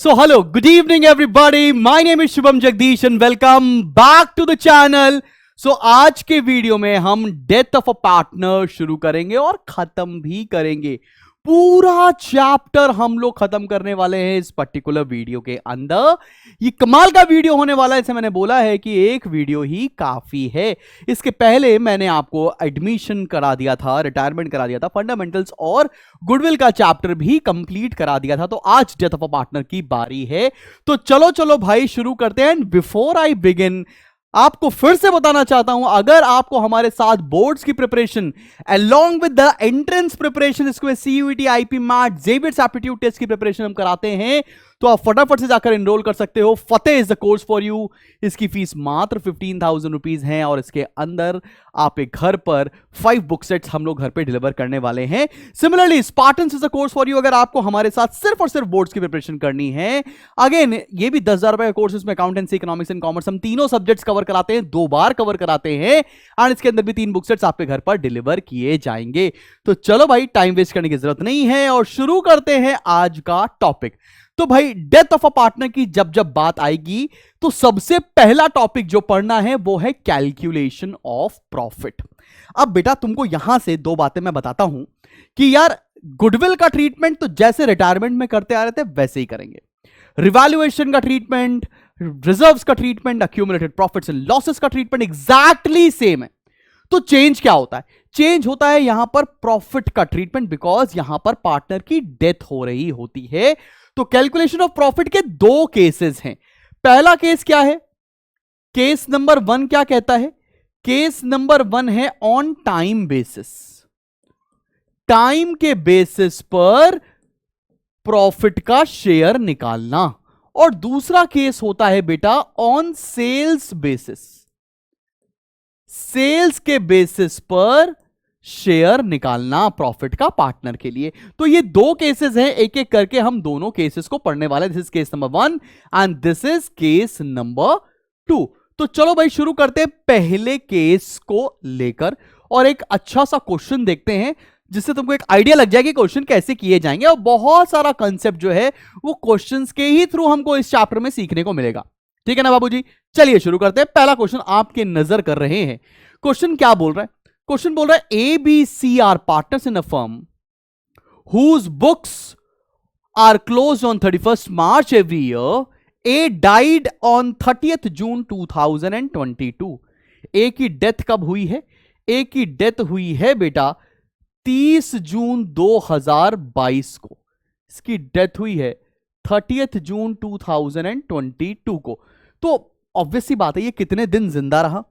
So hello, good evening everybody. My name is Shubham Jagdish and welcome back to the channel. So आज के video में हम death of a partner शुरू करेंगे और खत्म भी करेंगे। पूरा चैप्टर हम लोग खत्म करने वाले हैं इस पर्टिकुलर वीडियो के अंदर। ये कमाल का वीडियो होने वाला है, जैसे मैंने बोला है कि एक वीडियो ही काफी है। इसके पहले मैंने आपको एडमिशन करा दिया था, रिटायरमेंट करा दिया था, फंडामेंटल्स और गुडविल का चैप्टर भी कंप्लीट करा दिया था। तो आज डेथ ऑफ अ पार्टनर की बारी है। तो चलो चलो भाई शुरू करते हैं। एंड बिफोर आई बिगिन, आपको फिर से बताना चाहता हूं, अगर आपको हमारे साथ बोर्ड्स की preparation along with the entrance preparation, इसको CUET, IPMAT, Xavier's aptitude test की प्रिपरेशन हम कराते हैं, तो आप फटाफट से जाकर एनरोल कर सकते हो। Fateh is the course for you. इसकी फीस मात्र 15,000 रुपीज है और इसके अंदर आप एक घर पर 5 बुक सेट्स हम लोग घर पे डिलीवर करने वाले हैं। Similarly Spartans is the course for you. अगर आपको हमारे साथ सिर्फ और सिर्फ बोर्ड्स की प्रिपरेशन करनी है, अगेन ये भी 10,000 रुपए का कोर्स, इसमें अकाउंटेंसी, इकोनॉमिक्स एंड कॉमर्स हम तीनों सब्जेक्ट्स कवर कराते हैं, 2 बार कवर कराते हैं एंड इसके अंदर भी 3 बुक सेट्स आपके घर पर डिलीवर किए जाएंगे। तो चलो भाई टाइम वेस्ट करने की जरूरत नहीं है और शुरू करते हैं आज का टॉपिक। तो भाई डेथ ऑफ अ पार्टनर की जब जब बात आएगी तो सबसे पहला टॉपिक जो पढ़ना है वो है कैलकुलेशन ऑफ प्रॉफिट। अब बेटा तुमको यहां से 2 बातें मैं बताता हूं कि यार गुडविल का ट्रीटमेंट तो जैसे रिटायरमेंट में करते आ रहे थे वैसे ही करेंगे। रिवैल्यूएशन का ट्रीटमेंट, रिजर्व्स का treatment, accumulated profits and losses का ट्रीटमेंट एग्जैक्टली सेम है। तो चेंज क्या होता है? चेंज होता है यहां पर प्रॉफिट का ट्रीटमेंट, बिकॉज यहां पर पार्टनर की डेथ हो रही होती है। तो कैलकुलेशन ऑफ प्रॉफिट के 2 केसेस हैं। पहला केस क्या है? केस नंबर 1 क्या कहता है? केस नंबर 1 है ऑन टाइम बेसिस। टाइम के बेसिस पर प्रॉफिट का शेयर निकालना। और दूसरा केस होता है बेटा ऑन सेल्स बेसिस। सेल्स के बेसिस पर शेयर निकालना प्रॉफिट का पार्टनर के लिए। तो ये 2 केसेस हैं, एक एक करके हम दोनों केसेस को पढ़ने वाले। This is case number 1 and this is case number 2। तो चलो भाई शुरू करते हैं पहले केस को लेकर और एक अच्छा सा क्वेश्चन देखते हैं जिससे तुमको एक आइडिया लग जाएगा कि क्वेश्चन कैसे किए जाएंगे। और बहुत सारा कंसेप्ट जो है वो क्वेश्चंस के ही थ्रू हमको इस चैप्टर में सीखने को मिलेगा। ठीक है ना बाबूजी? चलिए शुरू करते हैं। पहला क्वेश्चन आपके नजर कर रहे हैं। क्वेश्चन क्या बोल रहा है? क्वेश्चन बोल रहा है a b c are partners in a firm whose books are closed on 31st March every year. A died on 30th June 2022. ए की डेथ कब हुई है? ए की डेथ हुई है बेटा 30 जून 2022 को। इसकी डेथ हुई है 30th जून 2022 को। तो ऑब्वियसली बात है ये कितने दिन जिंदा रहा?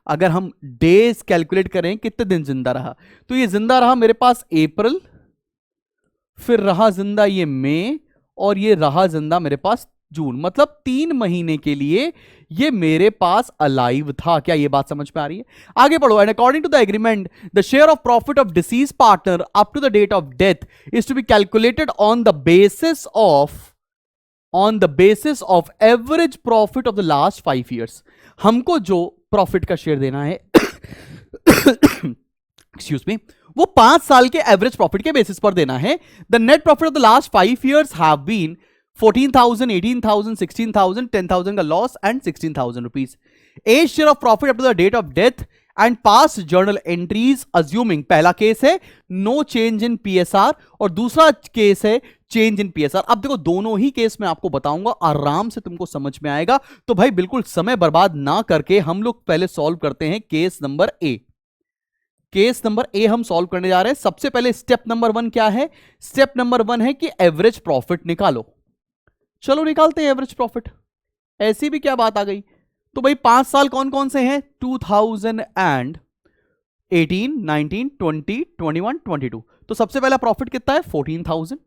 अगर हम डेज कैलकुलेट करें कितने दिन जिंदा रहा, तो ये जिंदा रहा मेरे पास अप्रैल, फिर रहा जिंदा ये मई और ये रहा जिंदा मेरे पास जून। मतलब 3 महीने के लिए ये मेरे पास अलाइव था। क्या ये बात समझ में आ रही है? आगे पढ़ो। And according to the agreement the share of profit of deceased partner up to the date of death is to be calculated on the basis of average profit of the last 5 years. हमको जो profit का share देना है excuse me, वो 5 साल के average profit के basis पर देना है। The net profit of the last 5 years have been 14,000, 18,000, 16,000, 10,000 का loss and 16,000 rupees. A share of profit up to the date of death and pass journal entries assuming. पहला case है no change in PSR और दूसरा case है change in PSR. अब देखो दोनों ही case मैं आपको बताऊंगा, आराम से तुमको समझ में आएगा। तो भाई बिल्कुल समय बर्बाद ना करके हम लोग पहले सॉल्व करते हैं case number A. Case number A हम सॉल्व करने जा रहे हैं। सबसे पहले स्टेप नंबर 1 क्या है? स्टेप नंबर 1 है कि एवरेज प्रॉफिट निकालो। चलो निकालते हैं एवरेज प्रॉफिट। ऐसी भी क्या बात आ गई? तो भाई 5 साल कौन कौन से हैं? 2018, 19, 20, 21, 22। तो सबसे पहला प्रॉफिट कितना है? 14,000।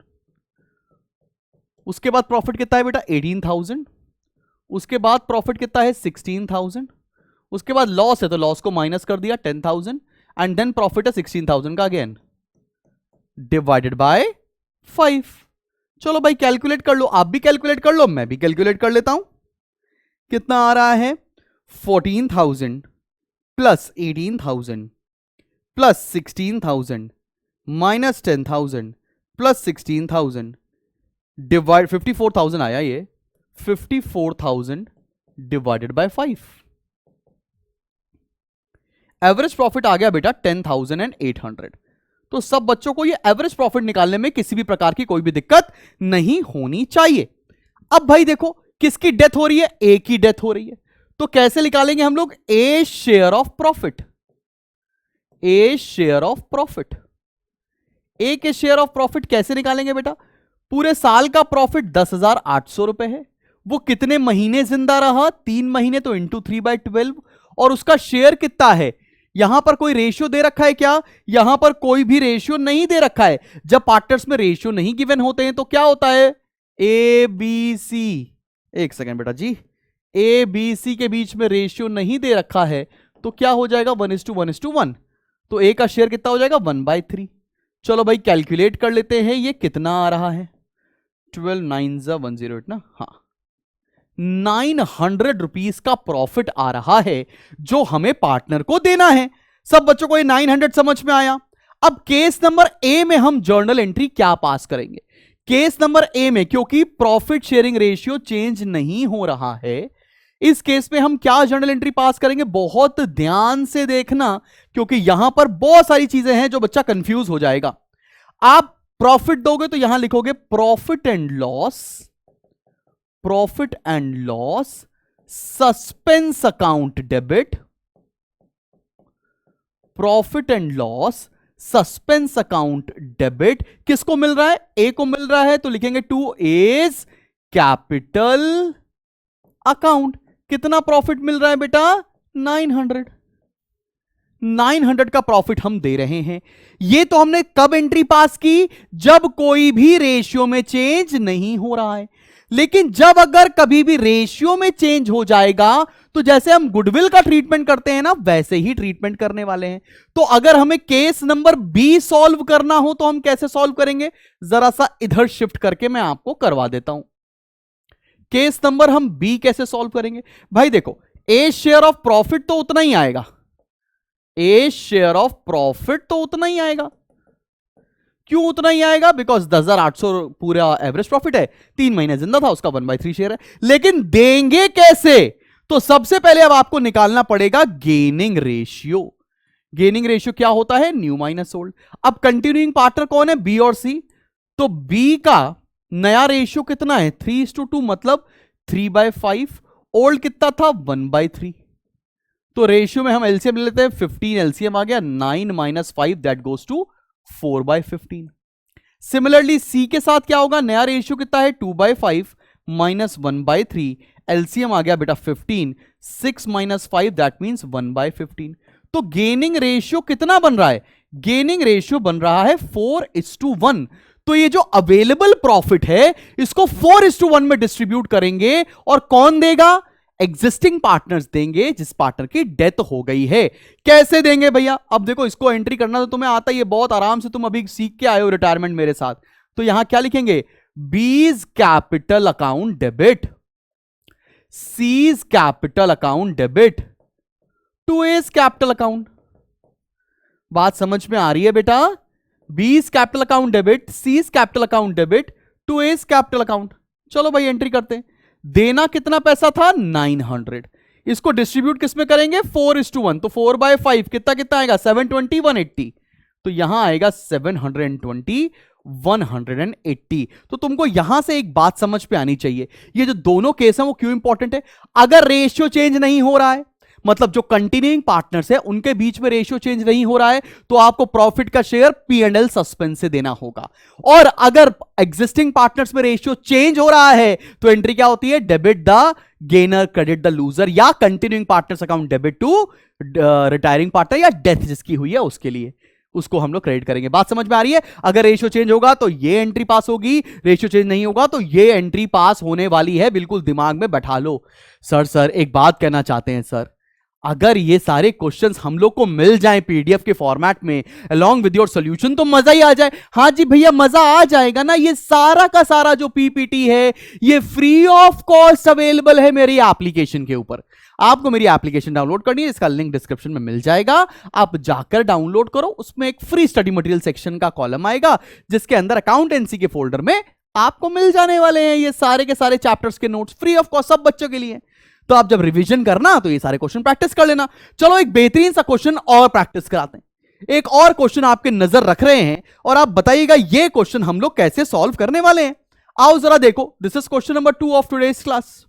उसके बाद प्रॉफिट कितना है बेटा? 18,000। उसके बाद प्रॉफिट कितना है? 16,000। उसके बाद लॉस है तो लॉस को माइनस कर दिया 10,000 एंड देन प्रॉफिट है 16,000 का अगेन डिवाइडेड बाय 5। चलो भाई कैलकुलेट कर लो, आप भी कैलकुलेट कर लो, मैं भी कैलकुलेट कर लेता हूं। कितना आ रहा है? 14,000 plus 18,000 plus 16,000 minus 10,000 plus 16,000 divide 54,000 आया ये, 54,000 डिवाइडेड बाय 5, एवरेज प्रॉफिट आ गया बेटा 10,800। तो सब बच्चों को ये एवरेज प्रॉफिट निकालने में किसी भी प्रकार की कोई भी दिक्कत नहीं होनी चाहिए। अब भाई देखो किसकी डेथ हो रही है, ए की डेथ हो रही है, तो कैसे निकालेंगे हम लोग, a share of profit, a share of profit, a के शेयर ऑफ प्रॉफिट कैसे निकालेंगे बेटा, पूरे साल का प्रॉफिट 10,800 रुपए है, वो कितने महीने जिंदा रहा, 3 महीने, तो इंटू 3/12, और उसका शेयर कितना है, यहां पर कोई रेशियो दे रखा है क्या, यहां पर कोई भी रेशियो नहीं दे रखा है। जब पार्टनर्स में रेशियो नहीं गिवन होते हैं तो क्या होता है, ए बी सी, एक सेकेंड बेटा जी, ए बी सी के बीच में रेशियो नहीं दे रखा है तो क्या हो जाएगा 1:1:1, तो ए का शेयर कितना हो जाएगा 1/3। चलो भाई कैलकुलेट कर लेते हैं, ये कितना आ रहा है, 12 9 108 ना, हाँ 900 रुपीस का प्रॉफिट आ रहा है जो हमें पार्टनर को देना है। सब बच्चों को ये 900 समझ में आया। अब केस नंबर ए में हम जर्नल एंट्री क्या पास करेंगे, केस नंबर ए में क्योंकि प्रॉफिट शेयरिंग रेशियो चेंज नहीं हो रहा है, इस केस में हम क्या जर्नल एंट्री पास करेंगे, बहुत ध्यान से देखना क्योंकि यहां पर बहुत सारी चीजें हैं जो बच्चा कंफ्यूज हो जाएगा। आप प्रॉफिट दोगे तो यहां लिखोगे profit and loss, profit and loss suspense account debit, profit and loss suspense account debit, किसको मिल रहा है, ए को मिल रहा है, तो लिखेंगे टू एज कैपिटल अकाउंट। कितना प्रॉफिट मिल रहा है बेटा, 900 का प्रॉफिट हम दे रहे हैं। ये तो हमने कब एंट्री पास की, जब कोई भी रेशियो में चेंज नहीं हो रहा है। लेकिन जब अगर कभी भी रेशियो में चेंज हो जाएगा तो जैसे हम गुडविल का ट्रीटमेंट करते हैं ना, वैसे ही ट्रीटमेंट करने वाले हैं। तो अगर हमें केस नंबर बी सॉल्व करना हो तो हम कैसे सॉल्व करेंगे, जरा सा इधर शिफ्ट करके मैं आपको करवा देता हूं। केस नंबर हम बी कैसे सॉल्व करेंगे, भाई देखो ए शेयर ऑफ प्रॉफिट तो उतना ही आएगा, ए शेयर ऑफ प्रॉफिट तो उतना ही आएगा। क्यों उतना ही आएगा, बिकॉज 10,800 पूरा एवरेज प्रॉफिट है, 3 महीने जिंदा था, उसका 1/3 शेयर है। लेकिन देंगे कैसे, तो सबसे पहले अब आपको निकालना पड़ेगा गेनिंग रेशियो। गेनिंग रेशियो क्या होता है, न्यू माइनस ओल्ड। अब कंटिन्यूइंग पार्टनर कौन है, बी और सी, तो बी का नया रेशियो कितना है 3:2, मतलब 3/5, ओल्ड कितना था 1/3। तो रेशियो में हम एलसीएम ले लेते हैं, 15 एलसीएम आ गया, 9 - 5 that goes to 4/15। Similarly c के साथ क्या होगा, नया रेशियो कितना है 2/5 - 1/3, एलसीएम आ गया बेटा 15, 6 - 5 दैट मींस 1/15। तो गेनिंग रेशियो कितना बन रहा है, गेनिंग रेशियो बन रहा है 4:1। तो ये जो अवेलेबल प्रॉफिट है इसको 4:1 में डिस्ट्रीब्यूट करेंगे, और कौन देगा, एग्जिस्टिंग पार्टनर्स देंगे जिस पार्टनर की डेथ हो गई है। कैसे देंगे भैया, अब देखो इसको एंट्री करना तो तुम्हें आता ही है, बहुत आराम से तुम अभी सीख के आए हो रिटायरमेंट मेरे साथ। तो यहां क्या लिखेंगे, B's capital account debit, C's capital account debit to A's capital account. बात समझ में आ रही है बेटा, B's capital account debit, C's capital account debit to A's capital account. चलो भाई एंट्री करते हैं। देना कितना पैसा था 900, इसको डिस्ट्रीब्यूट किस में करेंगे 4:1, तो 4/5 कितना कितना आएगा 720 180, तो यहां आएगा 720 180। तो तुमको यहां से एक बात समझ पे आनी चाहिए, ये जो दोनों केस हैं वो क्यों इंपॉर्टेंट है। अगर रेशियो चेंज नहीं हो रहा है, मतलब जो कंटिन्यूइंग पार्टनर्स है उनके बीच में रेशियो चेंज नहीं हो रहा है, तो आपको प्रॉफिट का शेयर P&L सस्पेंस से देना होगा। और अगर एग्जिस्टिंग पार्टनर्स में रेशियो चेंज हो रहा है तो एंट्री क्या होती है, debit the gainer credit the loser, या continuing partners account debit to retiring partner, या डेथ जिसकी हुई है उसके लिए उसको हम लोग क्रेडिट करेंगे। बात समझ में आ रही है। अगर रेशियो चेंज होगा तो ये एंट्री पास होगी, रेशियो चेंज नहीं होगा तो ये एंट्री पास होने वाली है, बिल्कुल दिमाग में बैठा लो। सर एक बात कहना चाहते हैं सर, अगर ये सारे क्वेश्चंस हम लोग को मिल जाएं पीडीएफ के फॉर्मेट में अलॉन्ग विद योर सॉल्यूशन तो मजा ही आ जाए। हाँ जी भैया मजा आ जाएगा ना। ये सारा का सारा जो पीपीटी है ये फ्री ऑफ कॉस्ट अवेलेबल है मेरी एप्लीकेशन के ऊपर। आपको मेरी एप्लीकेशन डाउनलोड करनी है, इसका लिंक डिस्क्रिप्शन में मिल जाएगा, आप जाकर डाउनलोड करो। उसमें एक फ्री स्टडी मटेरियल सेक्शन का कॉलम आएगा जिसके अंदर अकाउंटेंसी के फोल्डर में आपको मिल जाने वाले हैं ये सारे के सारे चैप्टर्स के नोट्स फ्री ऑफ कॉस्ट, सब बच्चों के लिए। तो आप जब रिवीजन करना तो ये सारे क्वेश्चन प्रैक्टिस कर लेना। चलो एक बेहतरीन सा क्वेश्चन और प्रैक्टिस कराते हैं। एक और क्वेश्चन आपके नजर रख रहे हैं और आप बताइएगा ये क्वेश्चन हम लोग कैसे सॉल्व करने वाले हैं। आओ जरा देखो, this is question number 2 of today's class.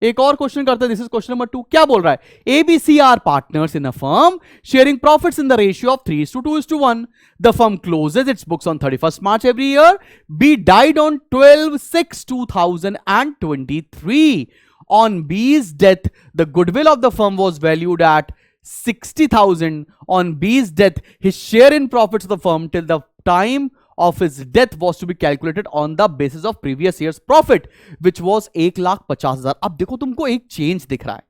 एक और क्वेश्चन करते हैं, दिस इज क्वेश्चन नंबर 2। क्या बोल रहा है? ABC are partners in a firm sharing profits in the ratio of 3:2:1। The firm closes its books on 31st March every year. B died on 12/6/2023. On B's death, the goodwill of the firm was valued at 60,000. On B's death, his share in profits of the firm till the time of his death was to be calculated on the basis of previous year's profit, which was 1,50,000. अब देखो तुमको एक change दिख रहा है।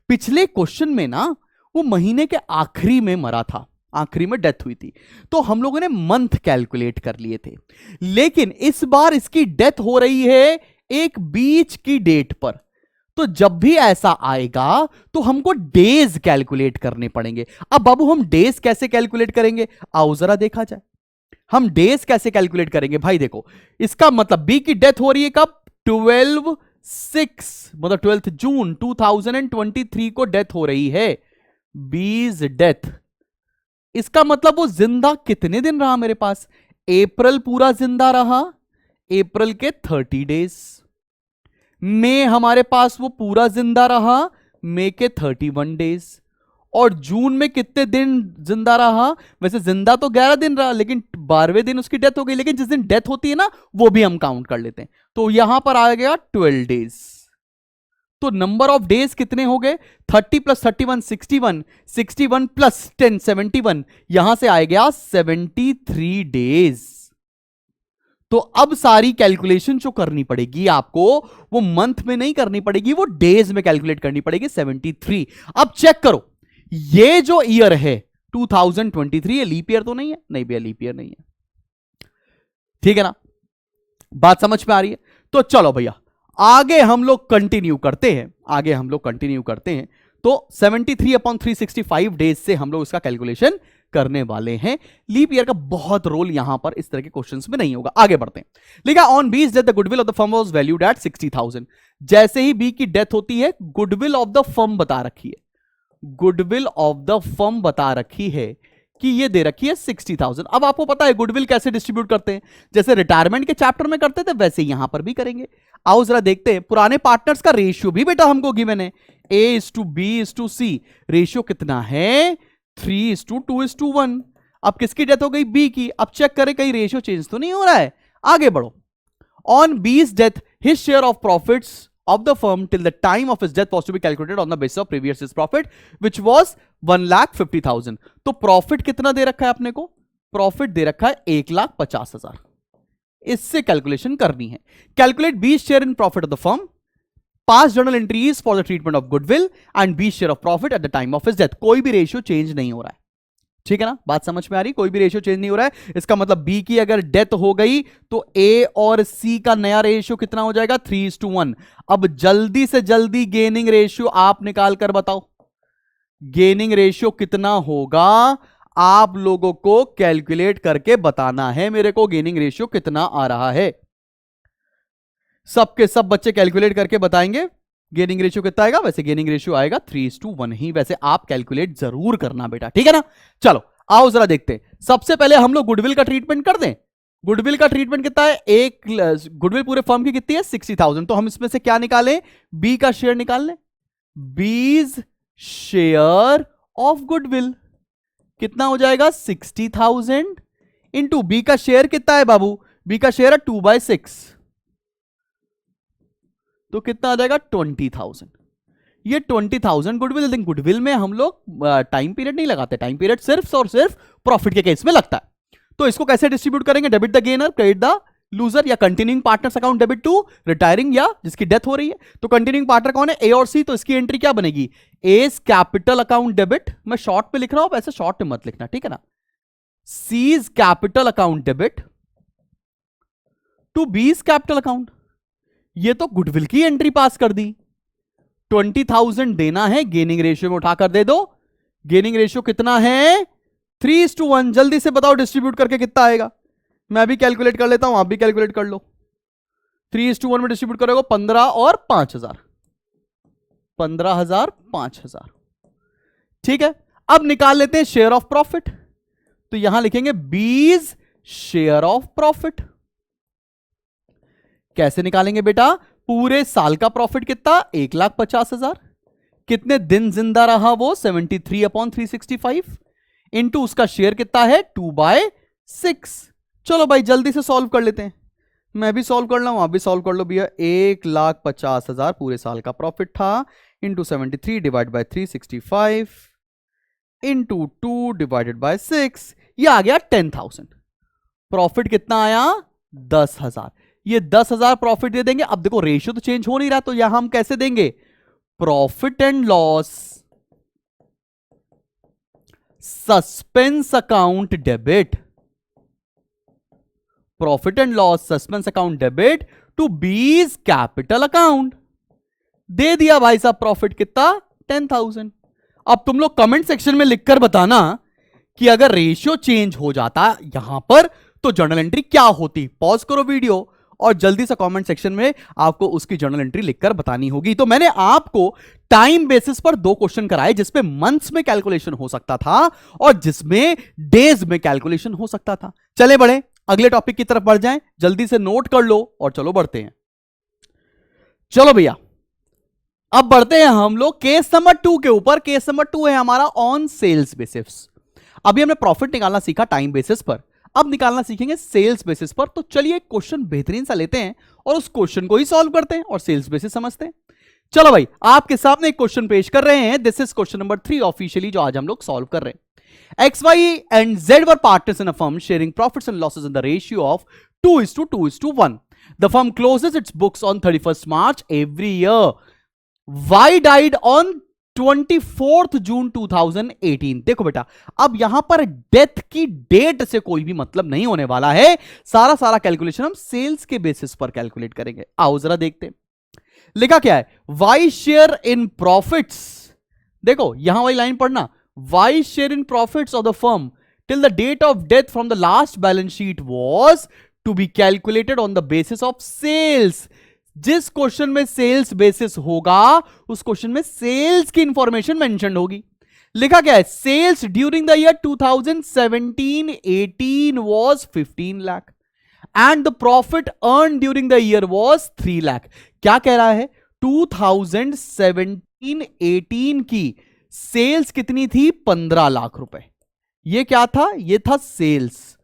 पिछले question में ना वो महीने के आखिरी में मरा था, आखिरी में डेथ हुई थी, तो हम लोगों ने मंथ कैलकुलेट कर लिए थे। लेकिन इस बार इसकी डेथ हो रही है एक बीच की डेट पर, तो जब भी ऐसा आएगा तो हमको डेज कैलकुलेट करने पड़ेंगे। अब बाबू हम डेज कैसे कैलकुलेट करेंगे? आओ जरा देखा जाए, हम डेज कैसे कैलकुलेट करेंगे। भाई देखो, इसका मतलब बी की डेथ हो रही है कब? 12/6 मतलब 12 जून 2023 को डेथ हो रही है, बीज डेथ। इसका मतलब वो जिंदा कितने दिन रहा मेरे पास? अप्रैल पूरा जिंदा रहा, अप्रैल के 30 डेज। मई हमारे पास वो पूरा जिंदा रहा, मई के 31 डेज। और जून में कितने दिन जिंदा रहा? वैसे जिंदा तो 11 दिन रहा, लेकिन 12वें दिन उसकी डेथ हो गई। लेकिन जिस दिन डेथ होती है ना, वो भी हम काउंट कर लेते हैं। तो यहां पर आ गया 12 डेज। तो नंबर ऑफ डेज कितने हो गए? 30 + 31 61, 61 + 10 71, यहां से आ गया 73 डेज। तो अब सारी कैलकुलेशन जो करनी पड़ेगी आपको, वो मंथ में नहीं करनी पड़ेगी, वो डेज में कैलकुलेट करनी पड़ेगी, 73। अब चेक करो, ये जो ईयर है 2023, ये लीप ईयर तो नहीं है? नहीं भैया, लीप ईयर नहीं है। ठीक है ना, बात समझ में आ रही है? तो चलो भैया आगे हम लोग कंटिन्यू करते हैं, तो 73/365 डेज से हम लोग इसका कैलकुलेशन करने वाले हैं। लीप ईयर का बहुत रोल यहां पर इस तरह के क्वेश्चंस में नहीं होगा। आगे बढ़ते हैं। लिखा ऑन बीज death the goodwill of the firm was valued at 60,000। जैसे ही बी की डेथ होती है, गुडविल ऑफ द फर्म बता रखी है, गुडविल ऑफ द फर्म बता रखी है कि ये दे रखी है 60,000। अब आपको पता है गुडविल कैसे डिस्ट्रीब्यूट करते हैं, जैसे रिटायरमेंट के चैप्टर में करते थे वैसे यहां पर भी करेंगे। आओ जरा देखते हैं। पुराने पार्टनर्स का रेशियो भी बेटा हमको गिवन है, A/B/C। रेशियो कितना है? 3:2:1। अब किसकी डेथ हो गई? बी की। अब चेक करें कहीं रेशियो चेंज तो नहीं हो रहा है। आगे बढ़ो। ऑन बीज death his share of profits of the firm till the time of his death was to be calculated on the basis of previous year's profit, which was 1,50,000। तो प्रॉफिट कितना दे रखा है अपने को? प्रॉफिट दे रखा है 1,50,000। इससे कैलकुलेशन करनी है। Calculate B share in profit of the firm, pass journal entries for the treatment of goodwill and B share of profit at the time of his death. कोई भी रेशियो चेंज नहीं हो रहा है, ठीक है ना, बात समझ में आ रही? कोई भी रेशियो चेंज नहीं हो रहा है। इसका मतलब बी की अगर डेथ हो गई तो ए और सी का नया रेशियो कितना हो जाएगा? 3:1। अब जल्दी से जल्दी गेनिंग रेशियो आप निकाल कर बताओ, गेनिंग रेशियो कितना होगा? आप लोगों को कैलकुलेट करके बताना है मेरे को, गेनिंग रेशियो कितना आ रहा है। सबके सब बच्चे कैलकुलेट करके बताएंगे गेनिंग रेशियो कितना आएगा। वैसे गेनिंग रेशियो आएगा 3:1 ही, वैसे आप कैलकुलेट जरूर करना बेटा, ठीक है ना। चलो आओ जरा देखते हैं। सबसे पहले हम लोग गुडविल का ट्रीटमेंट कर दें। गुडविल का ट्रीटमेंट कितना है? एक गुडविल पूरे फर्म की कितनी है? 60,000। तो हम इसमें से क्या निकालें? बी का शेयर निकाल लें। बीज शेयर ऑफ गुडविल कितना हो जाएगा? 60,000 इंटू बी का शेयर कितना है बाबू? बी का शेयर है 2/6, तो कितना आ जाएगा? 20,000। ये 20,000 गुडविल। लेकिन गुडविल में हम लोग टाइम पीरियड नहीं लगाते, टाइम पीरियड सिर्फ और सिर्फ प्रॉफिट के केस में लगता है। तो इसको कैसे डिस्ट्रीब्यूट करेंगे? Debit the gainer, credit the loser, या continuing partners account debit to retiring या जिसकी डेथ हो रही है। तो कंटिन्यूइंग पार्टनर कौन है? ए और सी। तो इसकी एंट्री क्या बनेगी? एज कैपिटल अकाउंट डेबिट, मैं शॉर्ट पे लिख रहा हूं, ऐसे शॉर्ट में मत लिखना, ठीक है ना। C's capital account debit to B's capital account. ये तो गुडविल की एंट्री पास कर दी। 20,000 देना है, गेनिंग रेशियो में उठाकर दे दो। गेनिंग रेशियो कितना है? 3:1। जल्दी से बताओ डिस्ट्रीब्यूट करके कितना आएगा। मैं भी कैलकुलेट कर लेता हूं, आप भी कैलकुलेट कर लो। 3:1 में डिस्ट्रीब्यूट करोगे 15 और 5,000, 15,000 5,000। ठीक है, अब निकाल लेते हैं शेयर ऑफ प्रॉफिट। तो यहां लिखेंगे बीज शेयर ऑफ प्रॉफिट। कैसे निकालेंगे बेटा? पूरे साल का प्रॉफिट कितना? 1,50,000। कितने दिन जिंदा रहा वो? 73/365 इंटू उसका शेयर कितना है? 2/6। चलो भाई जल्दी से सॉल्व कर लेते हैं। मैं भी सॉल्व कर रहा हूं, आप भी सॉल्व कर लो भैया। 1,50,000 पूरे साल का प्रॉफिट था, into 73 divide by 365 into 2 divided by 6, ये आ गया 10,000। प्रॉफिट कितना आया? 10,000। ये 10,000 प्रॉफिट दे देंगे। अब देखो रेशियो तो चेंज हो नहीं रहा, तो यहां हम कैसे देंगे? Profit and loss suspense account debit, profit and loss suspense account debit to B's capital account. दे दिया भाई साहब प्रॉफिट कितना? 10,000। अब तुम लोग कमेंट सेक्शन में लिखकर बताना कि अगर रेशियो चेंज हो जाता यहां पर तो जर्नल एंट्री क्या होती। पॉज करो वीडियो और जल्दी से कमेंट सेक्शन में आपको उसकी जर्नल एंट्री लिखकर बतानी होगी। तो मैंने आपको टाइम बेसिस पर 2 क्वेश्चन कराए, जिसमें मंथ्स में कैलकुलेशन हो सकता था और जिसमें डेज में कैलकुलेशन हो सकता था। चले बढ़े अगले टॉपिक की तरफ बढ़ जाएं, जल्दी से नोट कर लो और चलो बढ़ते हैं। चलो भैया अब बढ़ते हैं हम लोग केस नंबर 2 के ऊपर। केस नंबर 2 है हमारा ऑन सेल्स बेसिस। अभी हमने प्रॉफिट निकालना सीखा टाइम बेसिस पर, अब निकालना सीखेंगे सेल्स बेसिस पर। तो चलिए एक क्वेश्चन बेहतरीन सा लेते हैं और उस क्वेश्चन को ही सॉल्व करते हैं और सेल्स बेसिस समझते हैं। चलो भाई आपके सामने एक क्वेश्चन पेश कर रहे हैं। This is question number 3 officially, जो आज हम लोग सॉल्व कर रहे हैं। X, Y and Z were partners in a firm sharing profits and losses in the ratio of 2:2:1. The firm closes its books on 31st March every year. Y died on 24th June 2018. देखो बेटा अब यहां पर death की date से कोई भी मतलब नहीं होने वाला है। सारा कैलकुलेशन हम सेल्स के बेसिस पर कैलकुलेट करेंगे। आओ जरा देखते हैं लिखा क्या है। Y शेयर इन प्रॉफिट्स, देखो यहां वाली लाइन पढ़ना। Y share in profits of the firm till the date of death from the last balance sheet was to be calculated on the basis of sales. जिस question में sales basis होगा उस question में sales की information mention होगी। लिखा क्या है? Sales during the year 2017-18 was 15 lakh and the profit earned during the year was 3 lakh. क्या कह रहा है? 2017-18 की सेल्स कितनी थी? 15 लाख रुपए। ये क्या था? ये था सेल्स।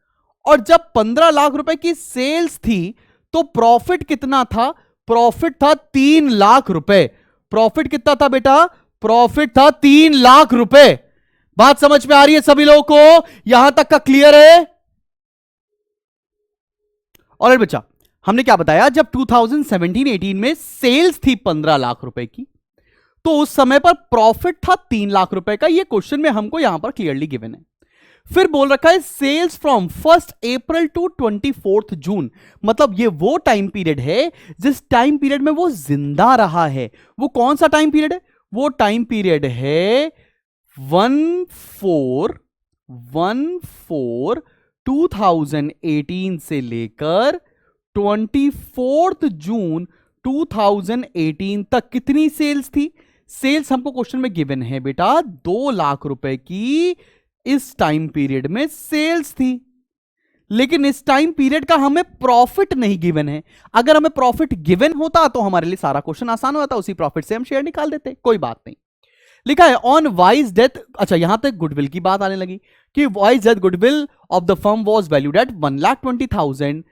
और जब 15 लाख रुपए की सेल्स थी तो प्रॉफिट कितना था? प्रॉफिट था 3 लाख रुपए। प्रॉफिट कितना था बेटा? प्रॉफिट था 3 लाख रुपए। बात समझ में आ रही है सभी लोगों को? यहां तक का क्लियर है? और बच्चा हमने क्या बताया, जब 2017-18 में सेल्स थी 15 लाख रुपए की तो उस समय पर प्रॉफिट था 3 लाख रुपए का। ये क्वेश्चन में हमको यहां पर क्लियरली गिवन है। फिर बोल रखा है सेल्स फ्रॉम 1 अप्रैल टू 24 जून, मतलब ये वो टाइम पीरियड है जिस टाइम पीरियड में वो जिंदा रहा है। वो कौन सा टाइम पीरियड है? वो टाइम पीरियड है 1/4/2018 से लेकर 24 जून 2018 तक कितनी सेल्स थी? सेल्स हमको क्वेश्चन में गिवन है बेटा 2 लाख रुपए की इस टाइम पीरियड में सेल्स थी, लेकिन इस टाइम पीरियड का हमें प्रॉफिट नहीं गिवन है। अगर हमें प्रॉफिट गिवन होता तो हमारे लिए सारा क्वेश्चन आसान होता, उसी प्रॉफिट से हम शेयर निकाल देते, कोई बात नहीं। लिखा है ऑन वाइज डेथ, अच्छा यहां तक गुडविल की बात आने लगी कि wise death goodwill of the firm was valued eight 1,20,000।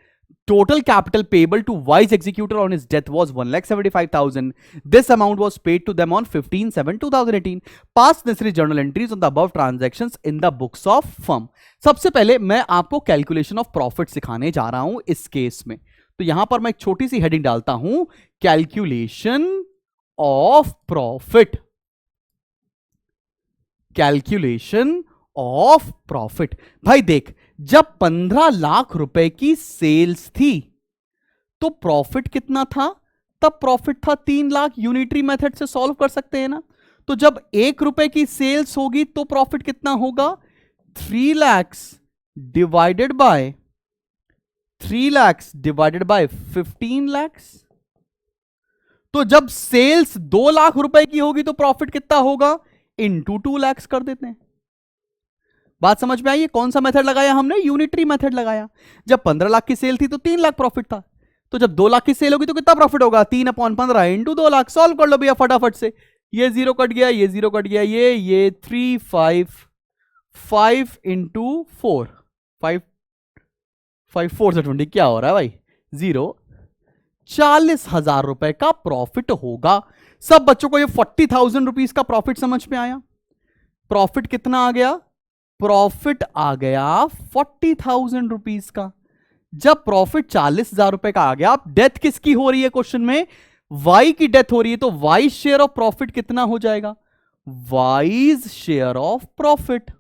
Total capital payable to Wise executor on his death was 1,75,000. This amount was paid to them on 15/7/2018. Past necessary journal entries on the above transactions in the books of firm. सबसे पहले मैं आपको calculation of profit सिखाने जा रहा हूं इस case में। तो यहां पर मैं एक छोटी सी हेडिंग डालता हूं, calculation of profit. Calculation of profit. भाई देख, जब 15 लाख रुपए की सेल्स थी तो प्रॉफिट कितना था? तब प्रॉफिट था 3 लाख। यूनिटरी मेथड से सॉल्व कर सकते हैं ना। तो जब 1 रुपए की सेल्स होगी तो प्रॉफिट कितना होगा? 3 lakh divided by 3 lakhs divided by 15 lakhs। तो जब सेल्स 2 लाख रुपए की होगी तो प्रॉफिट कितना होगा, इनटू 2 lakhs कर देते हैं। बात समझ में आई? कौन सा मेथड लगाया हमने, यूनिटरी मेथड लगाया। जब 15 लाख की सेल थी तो 3 लाख प्रॉफिट था, तो जब 2 लाख की सेल होगी तो कितना प्रॉफिट होगा, 3/15 इंटू 2 लाख। सॉल्व कर लो भैया फटाफट से। ये 0 कट गया, ये 0 कट गया, ये 3 5 इंटू 4, 5 5 4 से 20 क्या हो रहा है भाई, 0। 40,000 रुपए का प्रॉफिट होगा। सब बच्चों को ये 40,000 रुपीज का प्रॉफिट समझ में आया? प्रॉफिट कितना आ गया, प्रॉफिट आ गया 40,000 रुपीज का। जब प्रॉफिट 40,000 रुपए का आ गया, अब डेथ किसकी हो रही है क्वेश्चन में, वाई की डेथ हो रही है, तो वाई शेयर ऑफ प्रॉफिट कितना हो जाएगा, Y's share of profit.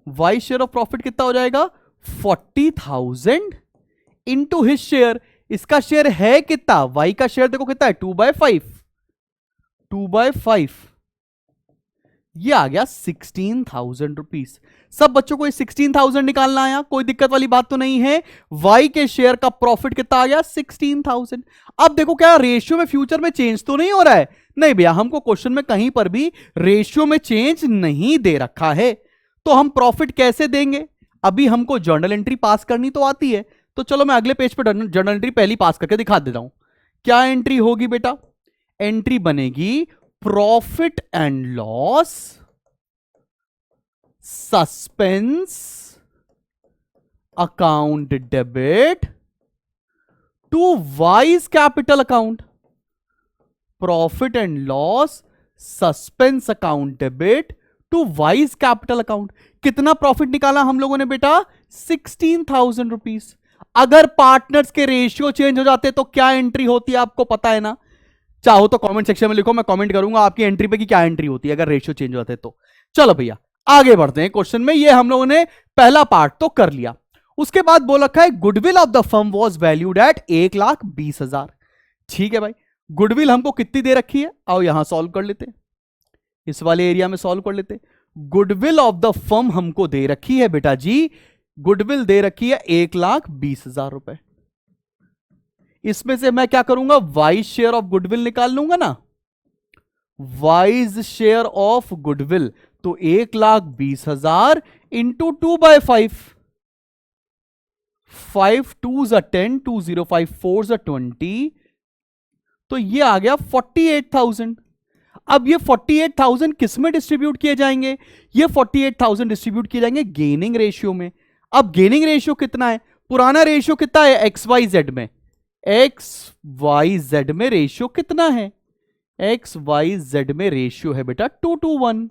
Y share of profit कितना हो जाएगा, 40,000 इंटू हिज शेयर। इसका शेयर है कितना, वाई का शेयर देखो कितना है, 2/5, 2/5, ये आ गया 16,000 रुपीज। सब बच्चों को ये 16,000 निकालना आया, कोई दिक्कत वाली बात तो नहीं है। वाई के शेयर का प्रॉफिट कितना आ गया, 16,000। अब देखो क्या रेशियो में फ्यूचर में चेंज तो नहीं हो रहा है, नहीं भैया, हमको क्वेश्चन में कहीं पर भी रेशियो में चेंज नहीं दे रखा है, तो हम प्रॉफिट कैसे देंगे। अभी हमको जर्नल एंट्री पास करनी तो आती है, तो चलो मैं अगले पेज पर जर्नल एंट्री पहली पास करके दिखा देता हूं। क्या एंट्री होगी बेटा, एंट्री बनेगी profit and loss suspense account debit to Y's capital account. Profit and loss suspense account debit to Y's capital account. कितना प्रॉफिट निकाला हम लोगों ने बेटा, 16,000 रुपीज। अगर पार्टनर्स के रेशियो चेंज हो जाते तो क्या एंट्री होती है, आपको पता है ना। चाहो तो कमेंट सेक्शन में लिखो, मैं कमेंट करूंगा आपकी एंट्री पे कि क्या एंट्री होती है अगर रेशियो चेंज हो जाते हैं तो। चलो भैया आगे बढ़ते हैं क्वेश्चन में। ये हम लोगों ने पहला पार्ट तो कर लिया। उसके बाद बोल रखा है goodwill of the firm was valued eight 1,20,000। ठीक है भाई, गुडविल हमको कितनी दे रखी है, आओ यहां सॉल्व कर लेते हैं, इस वाले एरिया में सॉल्व कर लेते हैं। गुडविल ऑफ द फर्म हमको दे रखी है बेटा जी, गुडविल दे रखी है 1,20,000 रुपए। इसमें से मैं क्या करूंगा, वाइज शेयर ऑफ गुडविल निकाल लूंगा ना, वाइज शेयर ऑफ गुडविल। तो 1,20,000 इंटू 2/5, 5 2s 10, 2 0 5 4s 20, तो ये आ गया 48,000। अब ये 48,000 किस में डिस्ट्रीब्यूट किए जाएंगे, ये 48,000 डिस्ट्रीब्यूट किए जाएंगे गेनिंग रेशियो में। अब गेनिंग रेशियो कितना है, पुराना रेशियो कितना है, एक्स वाई जेड में, एक्स वाई जेड में रेशियो कितना है, एक्स वाई जेड में रेशियो है बेटा 2:1।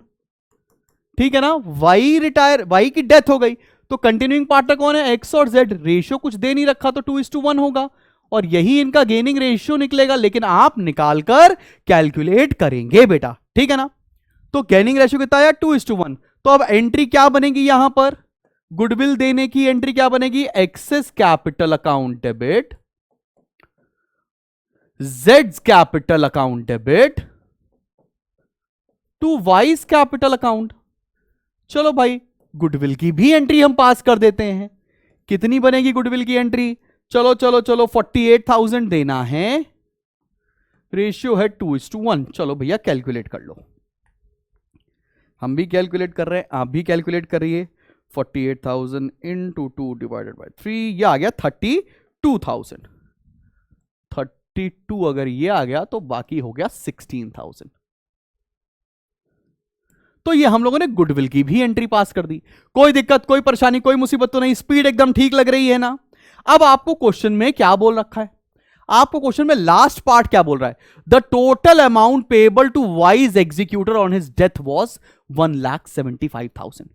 ठीक है ना, वाई रिटायर, वाई की डेथ हो गई तो कंटिन्यूइंग पार्टनर कौन है, एक्स और जेड। रेशियो कुछ दे नहीं रखा तो 2:1 होगा, और यही इनका गेनिंग रेशियो निकलेगा, लेकिन आप निकालकर कैलकुलेट करेंगे बेटा। ठीक है ना, तो गेनिंग रेशियो कितना है, 2:1। तो अब एंट्री क्या बनेगी यहां पर, गुडविल देने की एंट्री क्या बनेगी, एक्सेस कैपिटल अकाउंट डेबिट, जेड्स capital account debit to Y's capital account. चलो भाई गुडविल की भी एंट्री हम पास कर देते हैं। कितनी बनेगी गुडविल की एंट्री, चलो चलो चलो 48,000 देना है, रेशियो है 2:1। चलो भैया कैलकुलेट कर लो, हम भी कैलकुलेट कर रहे हैं, आप भी कैलकुलेट करिए। 48,000 इंटू 2 डिवाइडेड बाई 3, यह आ गया 32,000। 32 अगर ये आ गया तो बाकी हो गया 16,000। तो ये हम लोगों ने गुडविल की भी एंट्री पास कर दी। कोई दिक्कत, कोई परेशानी, कोई मुसीबत तो नहीं, स्पीड एकदम ठीक लग रही है ना। अब आपको क्वेश्चन में क्या बोल रखा है, आपको क्वेश्चन में लास्ट पार्ट क्या बोल रहा है, the total amount payable to Y's executor on his death was 1,75,000।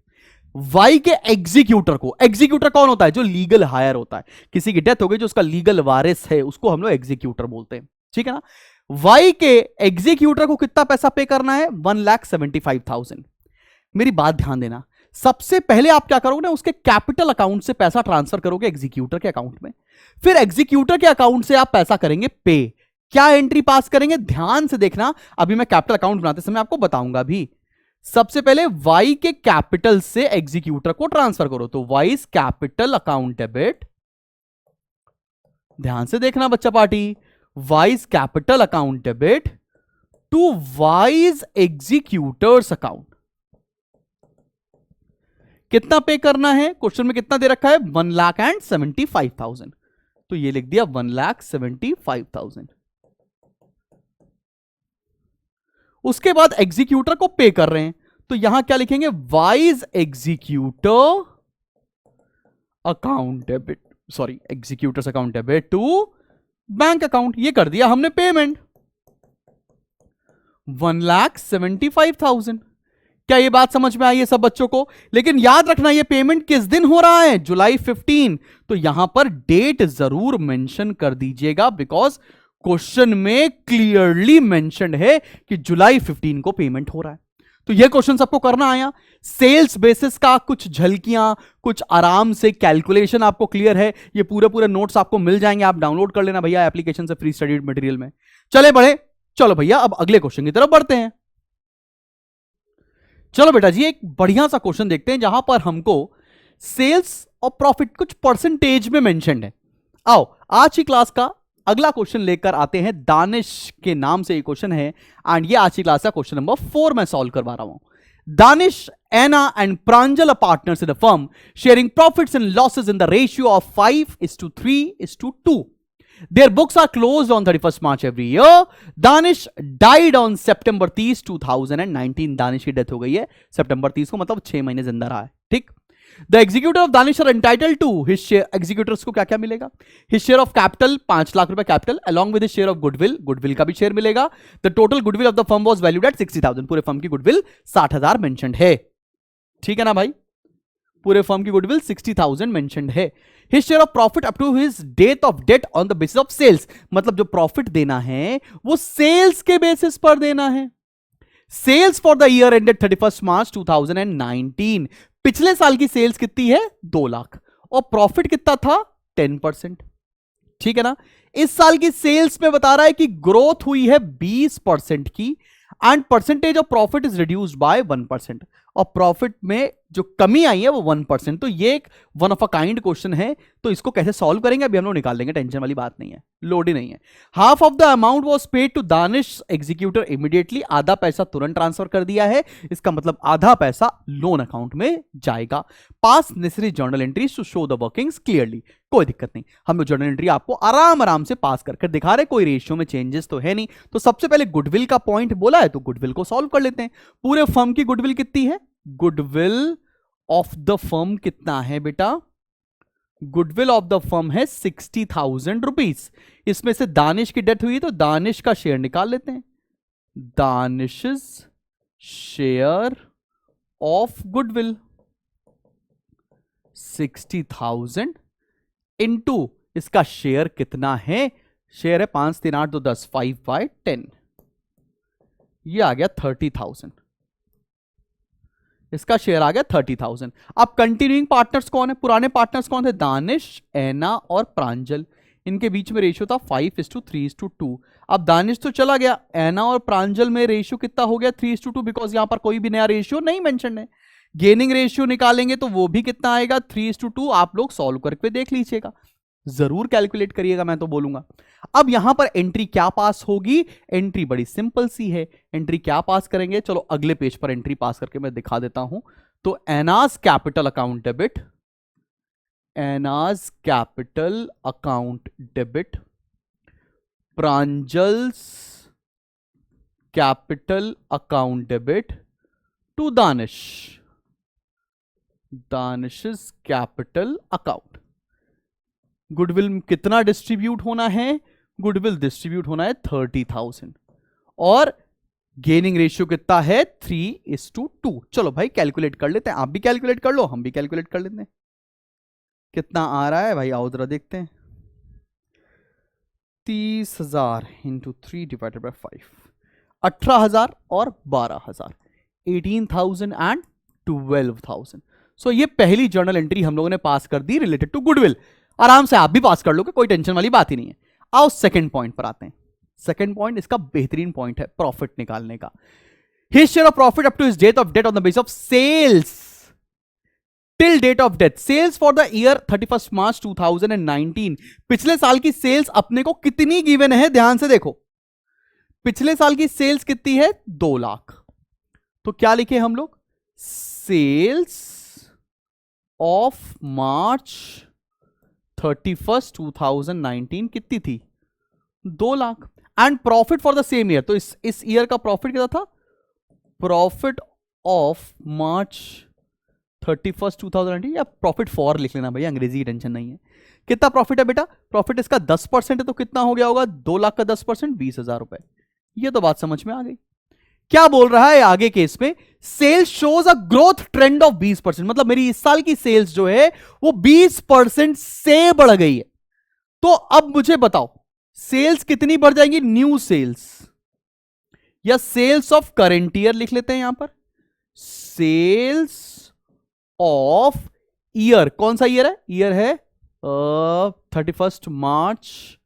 Y के एग्जीक्यूटर को, एग्जीक्यूटर कौन होता है, जो लीगल हायर होता है, किसी की डेथ हो गई जो उसका लीगल वारिस है उसको हम लोग एग्जीक्यूटर बोलते हैं। ठीक है ना, वाई के एग्जीक्यूटर को कितना पैसा पे करना है, 1,75,000। मेरी बात ध्यान देना, सबसे पहले आप क्या करोगे ना, उसके कैपिटल अकाउंट से पैसा ट्रांसफर करोगे एग्जीक्यूटर के अकाउंट में, फिर एग्जीक्यूटर के अकाउंट से आप पैसा करेंगे पे। क्या एंट्री पास करेंगे, ध्यान से देखना, अभी मैं कैपिटल अकाउंट बनाते समय आपको बताऊंगा भी। सबसे पहले वाई के कैपिटल से एग्जीक्यूटर को ट्रांसफर करो, तो वाइज कैपिटल अकाउंट डेबिट ध्यान से देखना बच्चा party, Y's capital account debit to Y's executors account. कितना पे करना है, क्वेश्चन में कितना दे रखा है, 1,75,000, तो ये लिख दिया 1,75,000। उसके बाद एग्जीक्यूटर को पे कर रहे हैं, तो यहां क्या लिखेंगे, Y's executor account debit, sorry executors account debit to bank account. ये कर दिया हमने पेमेंट 1,75,000। क्या ये बात समझ में आई है सब बच्चों को? लेकिन याद रखना ये पेमेंट किस दिन हो रहा है, जुलाई 15। तो यहां पर डेट जरूर मेंशन कर दीजिएगा, बिकॉज क्वेश्चन में क्लियरली मेंशन है कि जुलाई 15 को पेमेंट हो रहा है। तो यह क्वेश्चन सबको करना आया। सेल्स बेसिस का कुछ झलकियां, कुछ आराम से कैलकुलेशन आपको क्लियर है। ये पूरे नोट्स आपको मिल जाएंगे, आप डाउनलोड कर लेना भैया एप्लीकेशन से, फ्री स्टडी मटेरियल में। चले बढ़े, चलो भैया अब अगले क्वेश्चन की तरफ बढ़ते हैं। चलो बेटा जी, एक बढ़िया सा क्वेश्चन देखते हैं जहां पर हमको सेल्स और प्रॉफिट कुछ परसेंटेज में मेंशन्ड है। आओ आज की क्लास का अगला क्वेश्चन लेकर आते हैं। दानिश के नाम से ये क्वेश्चन है एंड ये आज की क्लास का क्वेश्चन नंबर 4 मैं सॉल्व करवा रहा हूं। Danish, Anna and Pranjal are partners in the firm, sharing profits and losses in the ratio of 5:3:2. Their books are closed on 31st March every year. Danish died on September 30, 2019. Danish की death हो गई है सितंबर 30 को, मतलब 6 महीने जिंदा रहा है। ठीक। The executive of Danish are entitled to his share. Executors को क्या क्या मिलेगा? His share of capital 5 lakh रुपए capital, along with his share of goodwill, goodwill का भी शेयर मिलेगा। The total goodwill of the firm was valued at 60,000। पूरे firm की गुडविल 60,000 मेंशन्ड है। ठीक है ना भाई, पूरे फर्म की गुडविल 60,000 मेंशन्ड है। His share of profit up to his date of date on the basis of sales, मतलब जो प्रॉफिट देना है वो सेल्स के बेसिस पर देना है। Sales for the year ended 31st March 2019, पिछले साल की सेल्स कितनी है, 2 लाख, और प्रॉफिट कितना था, 10%। ठीक है ना। इस साल की सेल्स में बता रहा है कि ग्रोथ हुई है 20% की, and percentage of profit is reduced by 1%, और प्रॉफिट में जो कमी आई है वो 1%। तो ये एक one of a kind question है। तो इसको कैसे सॉल्व करेंगे अभी हम लोग निकाल लेंगे, टेंशन वाली बात नहीं है, लोड ही नहीं है। Half of the amount was paid to Danish executor immediately, आधा पैसा तुरंत ट्रांसफर कर दिया है, इसका मतलब आधा पैसा लोन अकाउंट में जाएगा। Pass necessary journal entries to show the workings clearly, कोई दिक्कत नहीं, हम लोग जर्नल एंट्री आपको आराम से पास करके दिखा रहे, कोई रेशियो में चेंजेस तो है नहीं। तो सबसे पहले गुडविल का पॉइंट बोला है तो गुडविल को सॉल्व कर लेते हैं। पूरे फर्म की गुडविल कितनी है, गुडविल ऑफ द फर्म कितना है बेटा, गुडविल ऑफ द फर्म है 60,000 रुपीज। इसमें से दानिश की डेथ हुई तो दानिश का शेयर निकाल लेते हैं। Danish share of goodwill 60,000 into इसका शेयर कितना है, शेयर है 5 3 8 2 10, 5/10, ये आ गया 30,000। इसका शेयर आ गया 30,000। अब कंटिन्यूइंग पार्टनर्स कौन है, पुराने पार्टनर्स कौन थे, दानिश, एना और प्रांजल। इनके बीच में रेशियो था 5:3:2। अब दानिश तो चला गया, एना और प्रांजल में रेशियो कितना हो गया, 3:2, बिकॉज यहां पर कोई भी नया रेशियो नहीं मेंशन है। गेनिंग रेशियो निकालेंगे तो वो भी कितना आएगा, 3:2। आप लोग सॉल्व करके देख लीजिएगा, जरूर कैलकुलेट करिएगा, मैं तो बोलूंगा। अब यहां पर एंट्री क्या पास होगी, एंट्री बड़ी सिंपल सी है। एंट्री क्या पास करेंगे, चलो अगले पेज पर एंट्री पास करके मैं दिखा देता हूं। तो Ena's capital account debit, Ena's capital account debit, Pranjal's capital account debit to Danish, Danish's capital account. Goodwill कितना डिस्ट्रीब्यूट होना है, गुडविल डिस्ट्रीब्यूट होना है 30,000, और गेनिंग रेशियो कितना है, 3:2। चलो भाई कैलकुलेट कर लेते हैं, आप भी कैलकुलेट कर लो, हम भी कैलकुलेट कर लेते हैं। कितना आ रहा है भाई, आओ जरा देखते हैं। 30,000 इंटू 3/5, 18,000 और 12,000, 18,000 एंड 12,000। सो ये पहली जर्नल एंट्री हम लोगों ने पास कर दी रिलेटेड टू गुडविल। आराम से आप भी पास कर लोगे, कोई टेंशन वाली बात ही नहीं है। आओ सेकंड पॉइंट पर आते हैं। सेकंड पॉइंट इसका बेहतरीन पॉइंट है प्रॉफिट निकालने का। His share of profit up to his date of date on the base of sales till date of death sales for the year 31 March 2019। पिछले साल की सेल्स अपने को कितनी गिवन है, ध्यान से देखो। पिछले साल की सेल्स कितनी है, 2 लाख। तो क्या लिखे हम लोग, सेल्स ऑफ मार्च 31 2019 कितनी थी, 2 lakh. And profit for the same year, तो इस ईयर का प्रॉफिट कितना था, प्रॉफिट ऑफ मार्च 31 2019, या प्रॉफिट फॉर लिख लेना भैया, अंग्रेजी की टेंशन नहीं है। कितना प्रॉफिट है बेटा, प्रॉफिट इसका 10% है, तो कितना हो गया होगा, 2 लाख का 10%, 20,000 रुपए। ये तो बात समझ में आ गई। क्या बोल रहा है आगे केस में, sales shows a growth trend of 20%, मतलब मेरी इस साल की सेल्स जो है वो 20% से बढ़ गई है। तो अब मुझे बताओ सेल्स कितनी बढ़ जाएंगी, न्यू सेल्स या सेल्स ऑफ करेंट ईयर लिख लेते हैं यहां पर, सेल्स ऑफ ईयर, कौन सा ईयर है, ईयर है 31 मार्च,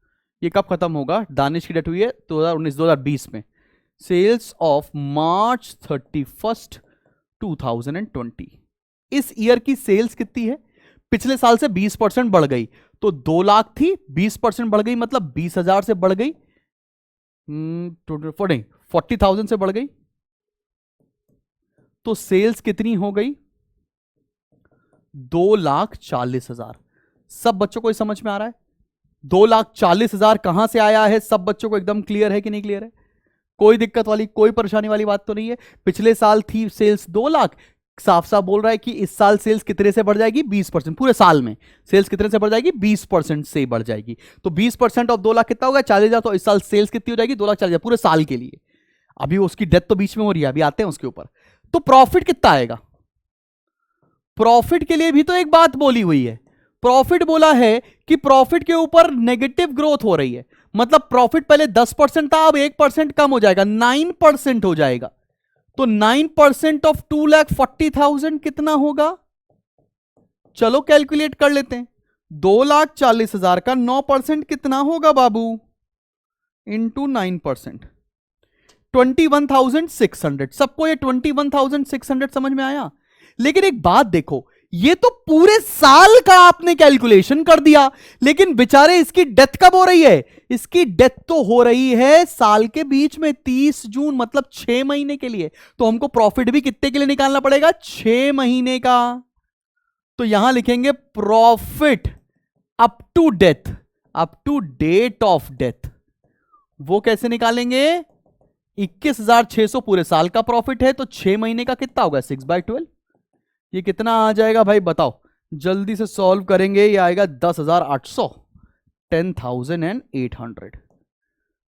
ये कब खत्म होगा, दानिश की डेट हुई है 2019 2020 में, सेल्स ऑफ मार्च 31 2020। इस ईयर की सेल्स कितनी है, पिछले साल से 20% बढ़ गई, तो 2 लाख थी, 20% बढ़ गई मतलब 20,000 से बढ़ गई, 40,000 से बढ़ गई, तो सेल्स कितनी हो गई, 2,40,000। सब बच्चों को समझ में आ रहा है, 2,40,000 कहां से आया है, सब बच्चों को एकदम क्लियर है कि नहीं क्लियर है, कोई दिक्कत वाली कोई परेशानी वाली बात तो नहीं है। पिछले साल थी सेल्स 2 लाख, साफ साफ बोल रहा है कि इस साल सेल्स कितने से बढ़ जाएगी, 20%, पूरे साल में सेल्स कितने से बढ़ जाएगी, 20% से बढ़ जाएगी। तो 20% ऑफ 2 लाख कितना होगा, 40,000, तो इस साल सेल्स कितनी हो जाएगी, 2,40,000 पूरे साल के लिए। अभी उसकी डेथ तो बीच में हो रही है, अभी आते हैं उसके ऊपर। तो प्रॉफिट कितना आएगा, प्रॉफिट के लिए भी तो एक बात बोली हुई है, प्रॉफिट बोला है कि प्रॉफिट के ऊपर नेगेटिव ग्रोथ हो रही है, मतलब प्रॉफिट पहले 10% था, अब 1% कम हो जाएगा, 9% हो जाएगा। तो 9% ऑफ 2,40,000 कितना होगा, चलो कैलकुलेट कर लेते हैं। 2,40,000 का 9% कितना होगा बाबू, इंटू 9%, 21,600। सबको ये 21,600 समझ में आया। लेकिन एक बात देखो, ये तो पूरे साल का आपने कैलकुलेशन कर दिया, लेकिन बेचारे इसकी डेथ कब हो रही है, इसकी डेथ तो हो रही है साल के बीच में 30 जून, मतलब 6 महीने के लिए। तो हमको प्रॉफिट भी कितने के लिए निकालना पड़ेगा, 6 महीने का। तो यहां लिखेंगे profit up to death, up to date of death. वो कैसे निकालेंगे, 21,600 पूरे साल का प्रॉफिट है, तो 6 महीने का कितना होगा, 6/12। ये कितना आ जाएगा भाई बताओ, जल्दी से सॉल्व करेंगे, ये आएगा 10,800, 10,800।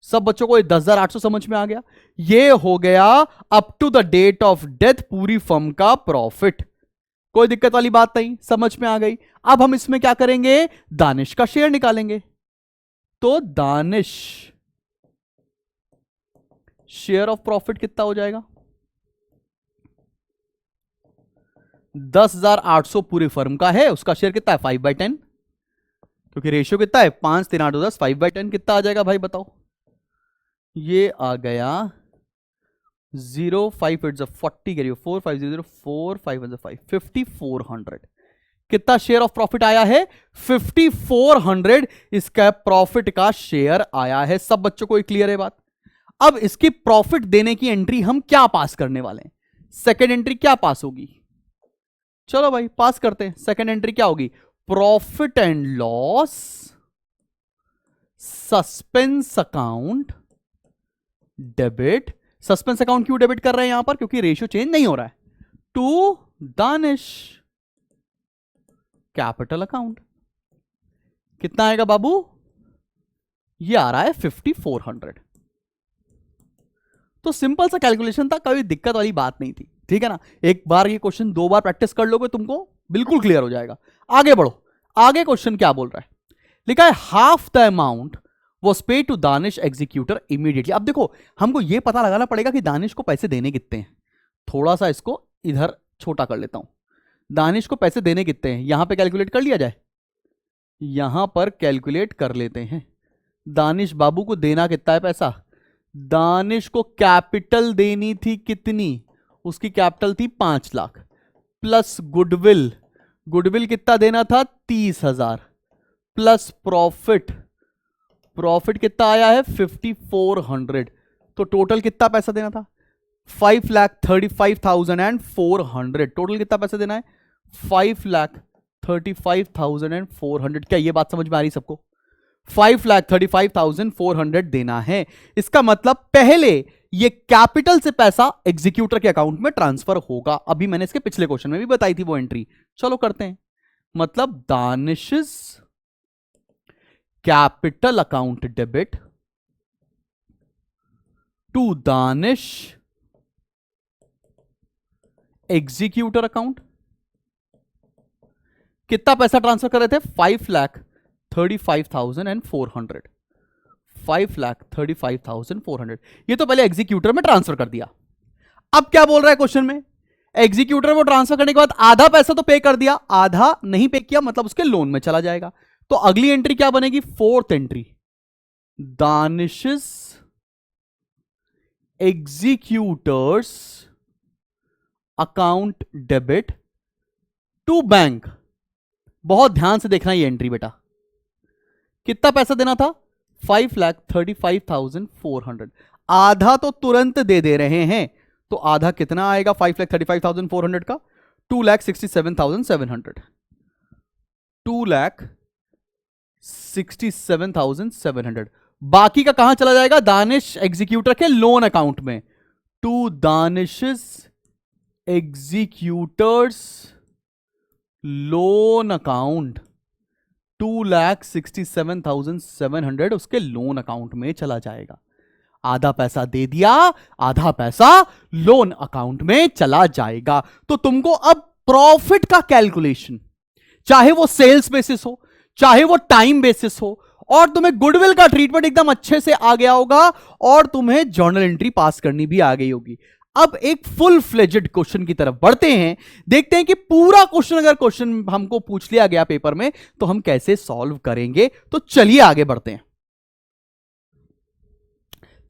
सब बच्चों को ये 10,800 समझ में आ गया। ये हो गया up to the date of death पूरी फर्म का प्रॉफिट, कोई दिक्कत वाली बात नहीं, समझ में आ गई। अब हम इसमें क्या करेंगे, दानिश का शेयर निकालेंगे। तो दानिश शेयर ऑफ प्रॉफिट कितना हो जाएगा, 10,800 पूरी फर्म का है, उसका शेयर कितना है 5/10, क्योंकि रेशियो कितना है 5 3 8 2 10, 5/10 कितना आ जाएगा भाई बताओ, ये आ गया 0 5 8 40 करिए 4 5 0 4 5 1 5 5400। कितना शेयर ऑफ प्रॉफिट आया है, 5400 इसका प्रॉफिट का शेयर आया है। सब बच्चों को क्लियर है बात। अब इसकी प्रॉफिट देने की एंट्री हम क्या पास करने वाले हैं, सेकेंड एंट्री क्या पास होगी, चलो भाई पास करते हैं। सेकेंड एंट्री क्या होगी, profit and loss suspense account debit. Suspense account क्यों डेबिट कर रहे हैं यहां पर, क्योंकि रेशियो चेंज नहीं हो रहा है, टू दानिश कैपिटल अकाउंट। कितना आएगा बाबू, ये आ रहा है 5400। तो सिंपल सा कैलकुलेशन था, कोई दिक्कत वाली बात नहीं थी, ठीक है ना। एक बार ये क्वेश्चन 2 बार प्रैक्टिस कर लोगे तुमको बिल्कुल क्लियर हो जाएगा। आगे बढ़ो, आगे क्वेश्चन क्या बोल रहा है, लिखा है हाफ द अमाउंट वॉज पे टू दानिश एग्जीक्यूटर इमीडिएटली। अब देखो हमको ये पता लगाना पड़ेगा कि दानिश को पैसे देने कितने हैं। थोड़ा सा इसको इधर छोटा कर लेता हूं, दानिश को पैसे देने कितने हैं, यहां पे कैलकुलेट कर लिया जाए, यहां पर कैलकुलेट कर लेते हैं। दानिश बाबू को देना कितना है पैसा, दानिश को कैपिटल देनी थी कितनी, उसकी कैपिटल थी 5 लाख प्लस गुडविल गुडविल कितना देना था 30,000 प्लस प्रॉफिट, प्रॉफिट कितना आया है 5400, तो टोटल कितना पैसा देना था 5,35,400। टोटल कितना पैसा देना है 5,35,400। क्या ये बात समझ में आ रही सबको? 5,35,400 देना है। इसका मतलब पहले ये कैपिटल से पैसा एग्जीक्यूटर के अकाउंट में ट्रांसफर होगा। अभी मैंने इसके पिछले क्वेश्चन में भी बताई थी वो एंट्री, चलो करते हैं। मतलब Danish capital account debit to Danish executor account. कितना पैसा ट्रांसफर कर रहे थे 5,35,400, 5,35,400। ये तो पहले एग्जीक्यूटर में ट्रांसफर कर दिया। अब क्या बोल रहा है क्वेश्चन में, एग्जीक्यूटर को ट्रांसफर करने के बाद आधा पैसा तो पे कर दिया, आधा नहीं पे किया, मतलब उसके लोन में चला जाएगा। तो अगली एंट्री क्या बनेगी, fourth entry, Danish's executors account debit to bank. बहुत ध्यान से देखना ये एंट्री बेटा। कितना पैसा देना था 5,35,400। आधा तो तुरंत दे रहे हैं, तो आधा कितना आएगा 5,35,400 का 2,67,700, 2,67,700। बाकी का कहां चला जाएगा, दानिश एग्जीक्यूटर के लोन अकाउंट में, टू दानिश's एग्जीक्यूटर्स लोन अकाउंट, 2,67,700 उसके लोन अकाउंट में चला जाएगा। आधा पैसा दे दिया, आधा पैसा लोन अकाउंट में चला जाएगा। तो तुमको अब प्रॉफिट का कैलकुलेशन, चाहे वो सेल्स बेसिस हो, चाहे वो टाइम बेसिस हो, और तुम्हें गुडविल का ट्रीटमेंट एकदम अच्छे से आ गया होगा, और तुम्हें जर्नल एंट्री पास करनी भी आ गई होगी। अब एक फुल फ्लेजेड क्वेश्चन की तरफ बढ़ते हैं, देखते हैं कि पूरा क्वेश्चन अगर क्वेश्चन हमको पूछ लिया गया पेपर में तो हम कैसे सॉल्व करेंगे। तो चलिए आगे बढ़ते हैं।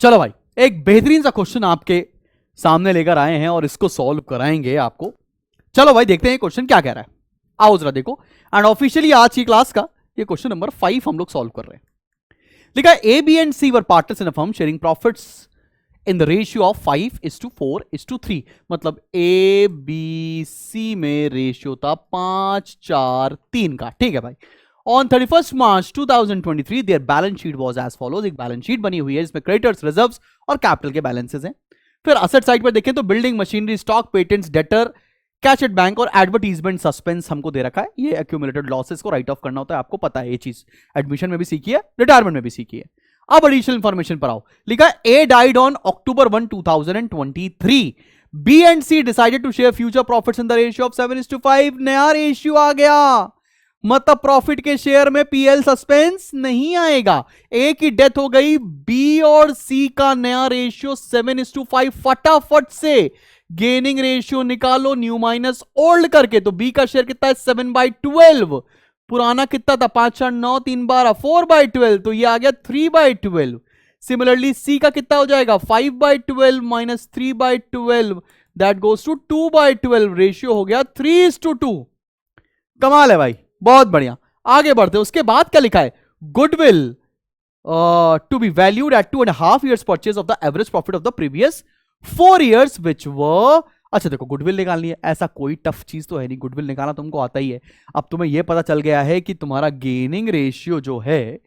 चलो भाई, एक बेहतरीन सा क्वेश्चन आपके सामने लेकर आए हैं और इसको सॉल्व कराएंगे आपको। चलो भाई देखते हैं क्वेश्चन क्या कह रहा है, आओ जरा देखो। एंड ऑफिशियली आज की क्लास का ये क्वेश्चन नंबर 5 हम लोग सॉल्व कर रहे हैं। लिखा है a b and c were partners in a firm sharing profits in the ratio of 5:4:3। मतलब ए बी सी में रेशियो था 5:4:3 का। ठीक है भाई। On 31 March 2023 there balance sheet was as follows. एक बैलेंस शीट बनी हुई है जिसमें क्रेडिटर्स, रिजर्व्स और कैपिटल के बैलेंसेस हैं। फिर असेट साइड पर देखें तो building, machinery, stock, patents, debtor, cash at bank और एडवर्टीजमेंट सस्पेंस हमको दे रखा है। ये एक्यूमुलेटेड लॉसेस को राइट ऑफ करना होता है, आपको पता है ये चीज, एडमिशन में भी सीखी है, रिटायरमेंट में भी सीखी है। अब एडिशनल इंफॉर्मेशन पर आओ। लिखा है A died on October 1, 2023। B and C decided to share future profits in the ratio of 7:5। नया रेशियो आ गया, मतलब प्रॉफिट के शेयर में पीएल सस्पेंस नहीं आएगा। ए की डेथ हो गई, बी और सी का नया रेशियो 7:5। फटाफट से गेनिंग रेशियो निकालो, न्यू माइनस ओल्ड करके। तो बी का शेयर कितना है 7/12, पुराना कितना था 5/9 3 12 4/12, तो ये आ गया 3/12। सिमिलरली सी का कितना हो जाएगा 5/12 minus 3/12, that goes to 2/12। Ratio हो गया 3:2। कमाल है भाई, बहुत बढ़िया। आगे बढ़ते, उसके बाद क्या लिखा है, goodwill to be valued at 2.5 years purchase of the average profit of the previous 4 years which were. अच्छा देखो, गुडविल निकालनी है, ऐसा कोई टफ चीज तो है नहीं, गुडविल निकालना तुमको आता ही है। अब तुम्हें यह पता चल गया है कि तुम्हारा गेनिंग रेशियो जो है,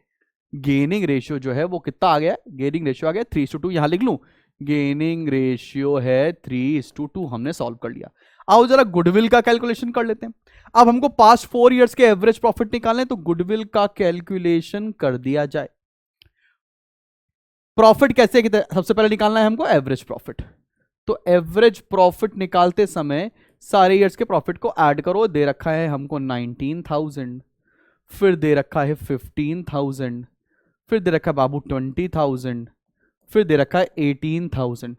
गेनिंग रेशियो जो है वो कितना आ गया, गेनिंग रेशियो आ गया 3:2। यहां लिख लूं, गेनिंग रेशियो है 3:2। हमने सॉल्व कर लिया। आओ जरा गुडविल का कैलकुलेशन कर लेते हैं। अब हमको पास्ट 4 years के एवरेज प्रॉफिट निकालने, तो गुडविल का कैलकुलेशन कर दिया जाए। प्रॉफिट कैसे, सबसे पहले निकालना है हमको एवरेज प्रॉफिट। तो एवरेज प्रॉफिट निकालते समय सारे ईयर्स के प्रॉफिट को ऐड करो। दे रखा है हमको 19,000, फिर दे रखा है 15,000, फिर दे रखा है बाबू 20,000, फिर दे रखा है 18,000।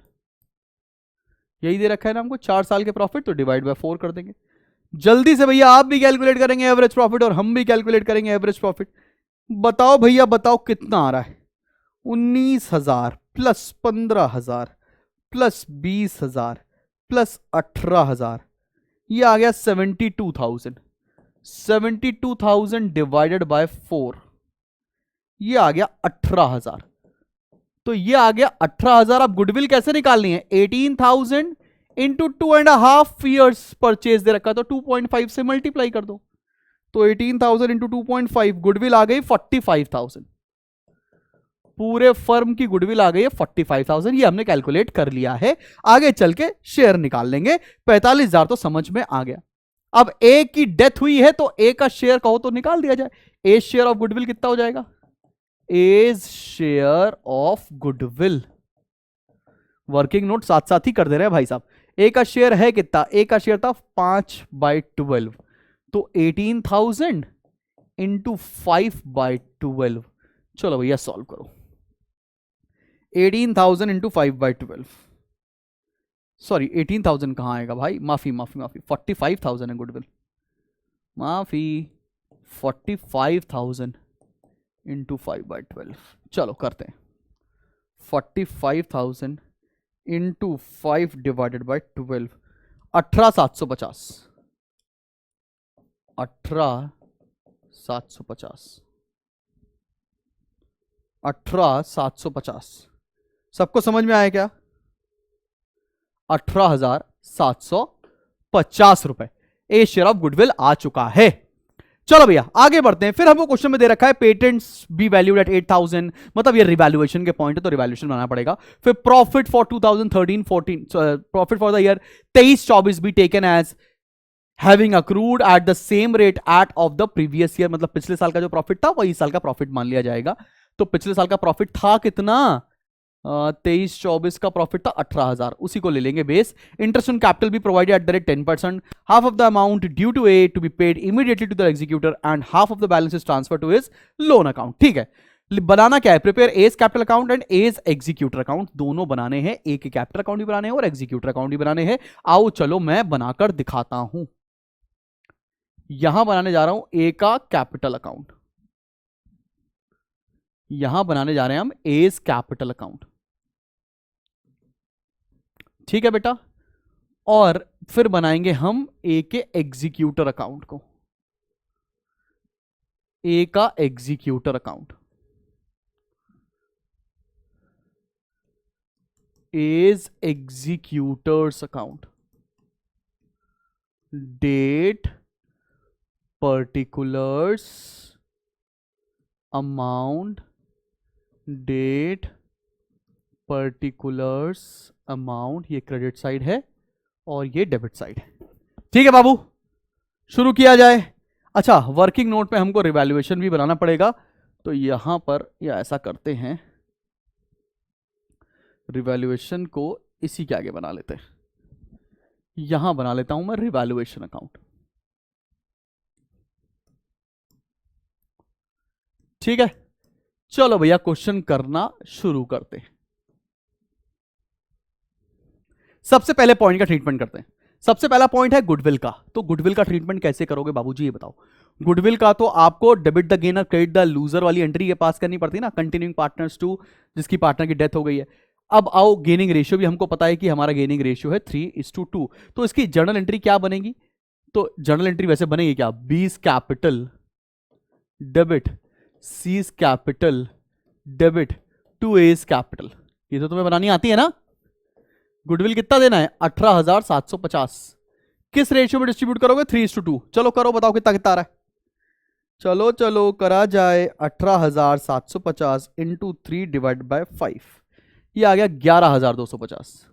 यही दे रखा है ना हमको 4 साल के प्रॉफिट, तो डिवाइड बाय 4 कर देंगे। जल्दी से भैया आप भी कैलकुलेट करेंगे एवरेज प्रॉफिट और हम भी कैलकुलेट करेंगे एवरेज प्रॉफिट। बताओ भैया बताओ कितना आ रहा है, 19,000 प्लस 15,000 प्लस 20,000 प्लस 18,000, ये आ गया 72,000। 72,000 डिवाइडेड बाय 4, ये आ गया 18,000। तो ये आ गया 18,000। अब गुडविल कैसे निकालनी है? 18,000 इंटू 2.5 ईयर्स परचेज दे रखा, तो 2.5 से मल्टीप्लाई कर दो। तो 18,000 इंटू 2.5, गुडविल आ गई 45,000। पूरे फर्म की गुडविल आ गई है 45,000। ये हमने कैलकुलेट कर लिया है। आगे चल के शेयर निकाल लेंगे। 45,000 तो समझ में आ गया। अब ए की डेथ हुई है तो ए का शेयर कहो तो निकाल दिया जाए। ए शेयर ऑफ गुडविल कितना हो जाएगा? A's share of goodwill, working note साथ साथ ही कर दे रहे हैं भाई साहब। ए का शेयर है कितना? ए का शेयर था 5/12, तो 18,000 इंटू 5/12। चलो भैया सॉल्व करो। 18,000 इंटू 5/12, सॉरी 18,000 कहां आएगा भाई, माफी 45,000 है गुडविल, माफी 45,000 इंटू 5/12। चलो करते हैं। 45,000 इंटू 5 डिवाइडेड बाई 12, 18,750। 18,750 सबको समझ में आया क्या? 18,750 रुपए ए शेयर ऑफ गुडविल आ चुका है। चलो भैया आगे बढ़ते हैं। फिर हमको क्वेश्चन में दे रखा है पेटेंट्स बी वैल्यूड एट 8,000, मतलब ये रिवैल्यूएशन के पॉइंट है तो रिवैल्यूएशन बनाना पड़ेगा। फिर profit for 2013-14, profit for the year 23-24 be taken as having accrued at the same rate at of the previous year, मतलब पिछले साल का जो प्रॉफिट था वही साल का प्रॉफिट मान लिया जाएगा। तो पिछले साल का प्रॉफिट था कितना? 23-24 का प्रॉफिट था 18,000, उसी को ले लेंगे बेस। इंटरेस्ट ऑन कैपिटल भी provided at the rate 10%, half of the amount due to A to be paid immediately to the executor and half of the balance is transfer to his loan account. ठीक है, बनाना क्या है? Prepare A's capital account and A's executor account, दोनों बनाने हैं। ए के capital account भी बनाने हैं और एग्जीक्यूटर अकाउंट भी बनाने हैं। आओ चलो मैं बनाकर दिखाता हूं। यहां बनाने जा रहा हूं ए का कैपिटल अकाउंट, यहां बनाने जा रहे हैं हम एज कैपिटल अकाउंट। ठीक है बेटा, और फिर बनाएंगे हम ए के एग्जीक्यूटर अकाउंट को, ए का executor account, A's executors account, date particulars amount, date particulars amount, ये क्रेडिट साइड है और ये डेबिट साइड है। ठीक है बाबू, शुरू किया जाए। अच्छा, वर्किंग नोट पे हमको रिवैल्यूएशन भी बनाना पड़ेगा, तो यहां पर या ऐसा करते हैं, रिवैल्यूएशन को इसी के आगे बना लेते हैं। यहां बना लेता हूं मैं रिवैल्यूएशन अकाउंट। ठीक है, चलो भैया क्वेश्चन करना शुरू करते हैं। सबसे पहले पॉइंट का ट्रीटमेंट करते हैं। सबसे पहला पॉइंट है गुडविल का। तो गुडविल का ट्रीटमेंट कैसे करोगे बाबूजी ये बताओ। गुडविल का तो आपको debit the gainer credit the loser वाली एंट्री के पास करनी पड़ती है ना, कंटिन्यूइंग पार्टनर्स टू जिसकी पार्टनर की डेथ हो गई है। अब आओ गेनिंग रेशियो भी हमको पता है कि हमारा गेनिंग रेशियो है 3:2, तो इसकी जर्नल एंट्री क्या बनेगी? तो जर्नल एंट्री वैसे बनेगी क्या? B's capital debit C's capital debit to A's capital, ये तो तुम्हें बनानी आती है ना। गुडविल कितना देना है? 18,750। किस रेशियो में डिस्ट्रीब्यूट करोगे? 3:2। चलो करो, बताओ कितना कितना आ रहा है। चलो चलो करा जाए। 18,750 इंटू 3 डिवाइड बाय 5, ये आ गया 11,250।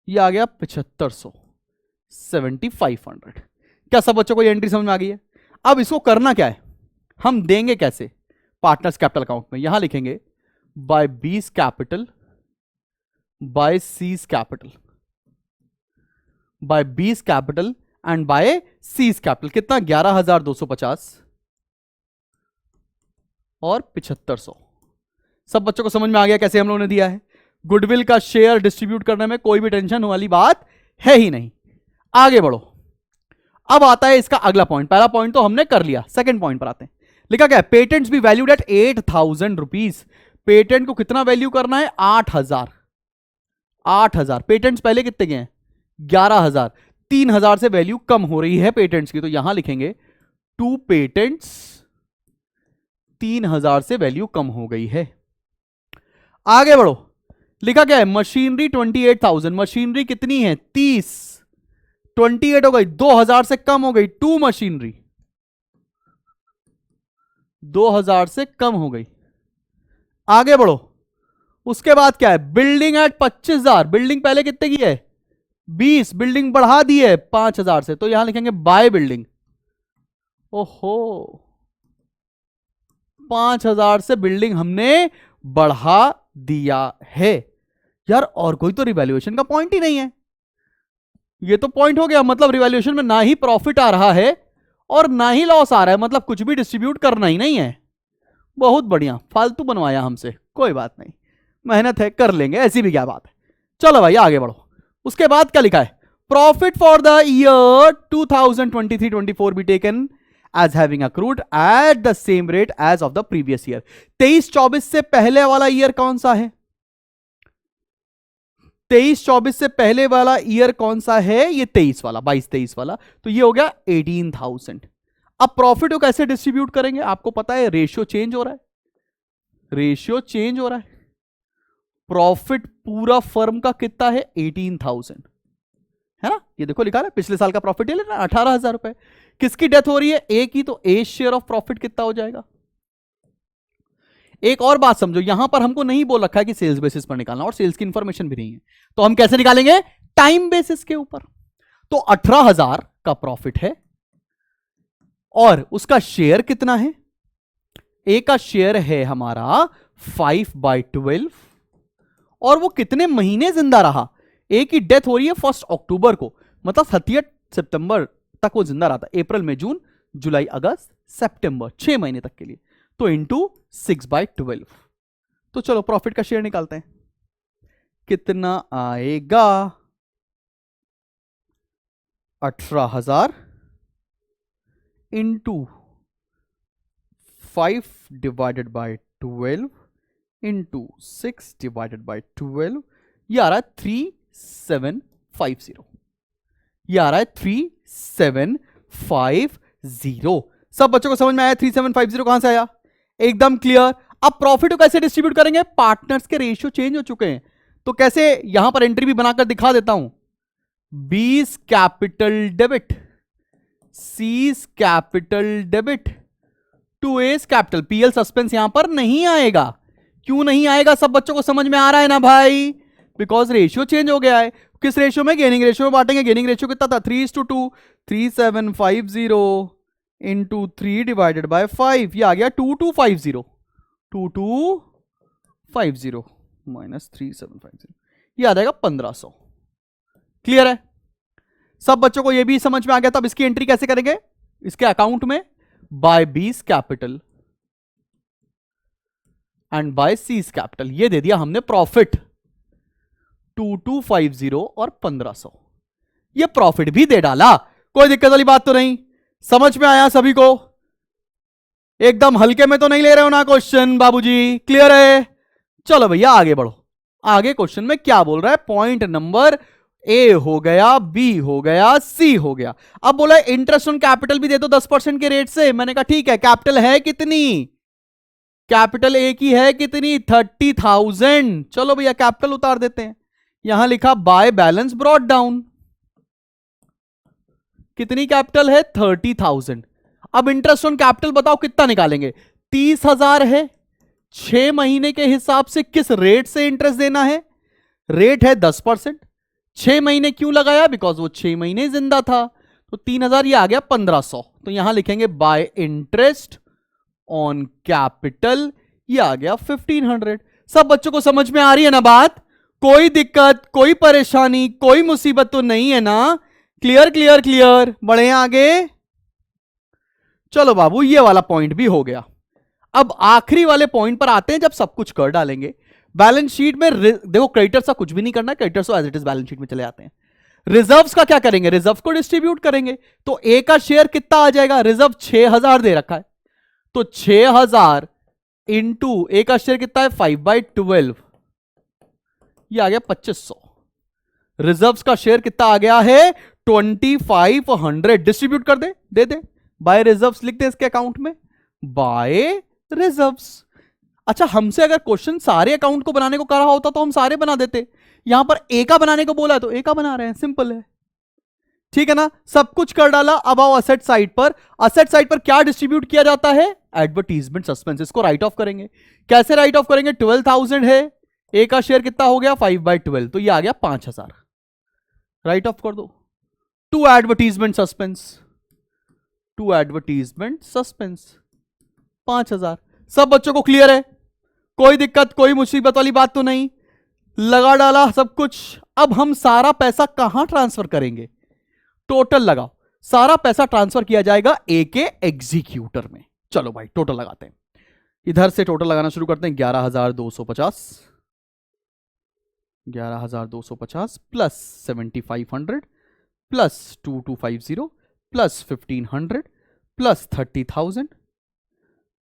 ये आ गया 7500, 7500। क्या सब बच्चों को ये एंट्री समझ में आ गई है? अब इसको करना क्या है, हम देंगे कैसे? पार्टनर्स कैपिटल अकाउंट में यहां लिखेंगे by B's capital by C's capital, by B's capital and by C's capital. कितना? 11,250 और 7500। सब बच्चों को समझ में आ गया कैसे हम लोगों ने दिया है? गुडविल का शेयर डिस्ट्रीब्यूट करने में कोई भी टेंशन वाली बात है ही नहीं। आगे बढ़ो। अब आता है इसका अगला पॉइंट। पहला पॉइंट तो हमने कर लिया, सेकंड पॉइंट पर आते हैं। लिखा क्या है? पेटेंट्स भी वैल्यूड एट 8,000 रुपीज। पेटेंट को कितना वैल्यू करना है? 8,000। 8,000। पेटेंट्स पहले कितने के हैं? 11,000। 3000 से वैल्यू कम हो रही है पेटेंट्स की, तो यहां लिखेंगे 2 पेटेंट्स 3000 से वैल्यू कम हो गई है। आगे बढ़ो, लिखा क्या है, मशीनरी 28,000, मशीनरी कितनी है 30, 28 हो गई, 2000 से कम हो गई, 2 मशीनरी 2000 से कम हो गई। आगे बढ़ो, उसके बाद क्या है, बिल्डिंग एट 25,000, बिल्डिंग पहले कितने की है 20, बिल्डिंग बढ़ा दी है 5000 से, तो यहां लिखेंगे बाय बिल्डिंग। ओहो, 5000 से बिल्डिंग हमने बढ़ा दिया है। यार और कोई तो रिवैल्यूएशन का पॉइंट ही नहीं है, ये तो पॉइंट हो गया, मतलब रिवैल्यूएशन में ना ही प्रॉफिट आ रहा है और ना ही लॉस आ रहा है, मतलब कुछ भी डिस्ट्रीब्यूट करना ही नहीं है। बहुत बढ़िया, फालतू बनवाया हमसे, कोई बात नहीं, मेहनत है कर लेंगे, ऐसी भी क्या बात है। चलो भाई आगे बढ़ो, उसके बाद क्या लिखा है, profit for the year 2023-24 be taken as having accrued at the same rate as of the previous year. 23-24 से पहले वाला ईयर कौन सा है, 23-24 से पहले वाला ईयर कौन सा है, ये 23 वाला, 22-23 वाला, तो ये हो गया 18,000। अब प्रॉफिट को कैसे डिस्ट्रीब्यूट करेंगे, आपको पता है रेशियो चेंज हो रहा है, रेशियो चेंज हो रहा है। प्रॉफिट पूरा फर्म का कितना है 18,000 है ना, ये देखो लिखा है पिछले साल का प्रॉफिट ये लेना 18,000 रुपए। किसकी डेथ हो रही है, ए की, तो ए शेयर ऑफ प्रॉफिट कितना हो जाएगा। एक और बात समझो, यहां पर हमको नहीं बोल रखा है कि सेल्स बेसिस पर निकालना, और सेल्स की इंफॉर्मेशन भी नहीं है, तो हम कैसे निकालेंगे, टाइम बेसिस के ऊपर। तो 18,000 का प्रॉफिट है और उसका शेयर कितना है, ए का शेयर है हमारा 5/12, और वो कितने महीने जिंदा रहा, ए की डेथ हो रही है 1 अक्टूबर को, मतलब 30 सितंबर तक वो जिंदा रहा था, अप्रैल में जून जुलाई अगस्त सितंबर 6 महीने तक के लिए, तो इंटू 6/12। तो चलो प्रॉफिट का शेयर निकालते हैं, कितना आएगा, 18,000 इंटू 5/12 इंटू 6/12, ये आ रहा है 3750, ये आ रहा है 3750। सब बच्चों को समझ में आया 3750 कहां से आया, एकदम क्लियर। अब प्रॉफिट को कैसे डिस्ट्रीब्यूट करेंगे, पार्टनर्स के रेशियो चेंज हो चुके हैं, तो कैसे, यहां पर एंट्री भी बनाकर दिखा देता हूं, 20 capital debit, C's capital debit to A's capital, PL suspense यहां पर नहीं आएगा। क्यों नहीं आएगा, सब बच्चों को समझ में आ रहा है ना भाई, बिकॉज रेशियो चेंज हो गया है। किस रेशियो में, गेनिंग रेशियो में बांटेंगे, गेनिंग रेशियो कितना था 3:2, 3750 इंटू 3/5, ये आ गया 2250, 2250 माइनस 3750, ये आ जाएगा 1500। क्लियर है, सब बच्चों को ये भी समझ में आ गया। तब इसकी एंट्री कैसे करेंगे, इसके अकाउंट में by B's capital and by C's capital, ये दे दिया हमने प्रॉफिट 2250 और 1500, ये प्रॉफिट भी दे डाला, कोई दिक्कत वाली बात तो नहीं, समझ में आया सभी को, एकदम हल्के में तो नहीं ले रहे हो ना क्वेश्चन बाबूजी, क्लियर है। चलो भैया आगे बढ़ो, आगे क्वेश्चन में क्या बोल रहा है, पॉइंट नंबर ए हो गया, बी हो गया, सी हो गया। अब बोला इंटरेस्ट ऑन कैपिटल भी दे दो 10% के रेट से, मैंने कहा ठीक है, कैपिटल है कितनी, कैपिटल ए की है कितनी 30,000, चलो भैया कैपिटल उतार देते हैं, यहां लिखा बाय बैलेंस ब्रॉट डाउन, कितनी कैपिटल है 30,000। अब इंटरेस्ट ऑन कैपिटल बताओ कितना निकालेंगे, 30,000 है, 6 महीने के हिसाब से किस रेट से इंटरेस्ट देना है, रेट है 10%, 6 महीने क्यों लगाया, बिकॉज वो 6 महीने जिंदा था, तो 3,000 ये आ गया 1500, तो यहां लिखेंगे बाय इंटरेस्ट ऑन कैपिटल, ये आ गया 1500। सब बच्चों को समझ में आ रही है ना बात, कोई दिक्कत, कोई परेशानी, कोई मुसीबत तो नहीं है ना, क्लियर क्लियर क्लियर, बढ़े आगे। चलो बाबू ये वाला पॉइंट भी हो गया। अब आखिरी वाले पॉइंट पर आते हैं, जब सब कुछ कर डालेंगे बैलेंस शीट में, देखो क्रेडिटर्स का कुछ भी नहीं करना, creditors as it is balance sheet में चले आते हैं। रिजर्व्स का क्या करेंगे, रिजर्व को डिस्ट्रीब्यूट करेंगे, तो ए का शेयर कितना आ जाएगा, रिजर्व 6,000 दे रखा है, तो 6,000 इंटू ए का शेयर कितना है 5/12, ये आ गया 2500। रिजर्व्स का शेयर कितना आ गया है 2500 डिस्ट्रीब्यूट कर दे दे बाय रिजर्व्स लिख दे इसके अकाउंट में, बाय रिजर्व्स। अच्छा, हमसे अगर क्वेश्चन सारे अकाउंट को बनाने को कहा होता तो हम सारे बना देते, यहां पर ए का बनाने को बोला है तो ए का बना रहे हैं, सिंपल है, ठीक है ना। सब कुछ कर डाला। अब आओ असेट साइड पर। असेट साइड पर क्या डिस्ट्रीब्यूट किया जाता है? Advertisement suspense. इसको राइट ऑफ करेंगे। कैसे राइट ऑफ करेंगे? 12,000 है, ए का शेयर कितना हो गया? 5/12, तो ये आ गया 5,000, राइट ऑफ कर दो। To advertisement suspense, to advertisement suspense 5,000। सब बच्चों को क्लियर है? कोई दिक्कत, कोई मुसीबत वाली बात तो नहीं? लगा डाला सब कुछ। अब हम सारा पैसा कहां ट्रांसफर करेंगे? टोटल लगाओ। सारा पैसा ट्रांसफर किया जाएगा ए के एग्जीक्यूटर में। चलो भाई टोटल लगाते हैं, इधर से टोटल लगाना शुरू करते हैं। 11,250, 11,250 plus 7,500 plus 2,250 plus 1,500 plus 30,000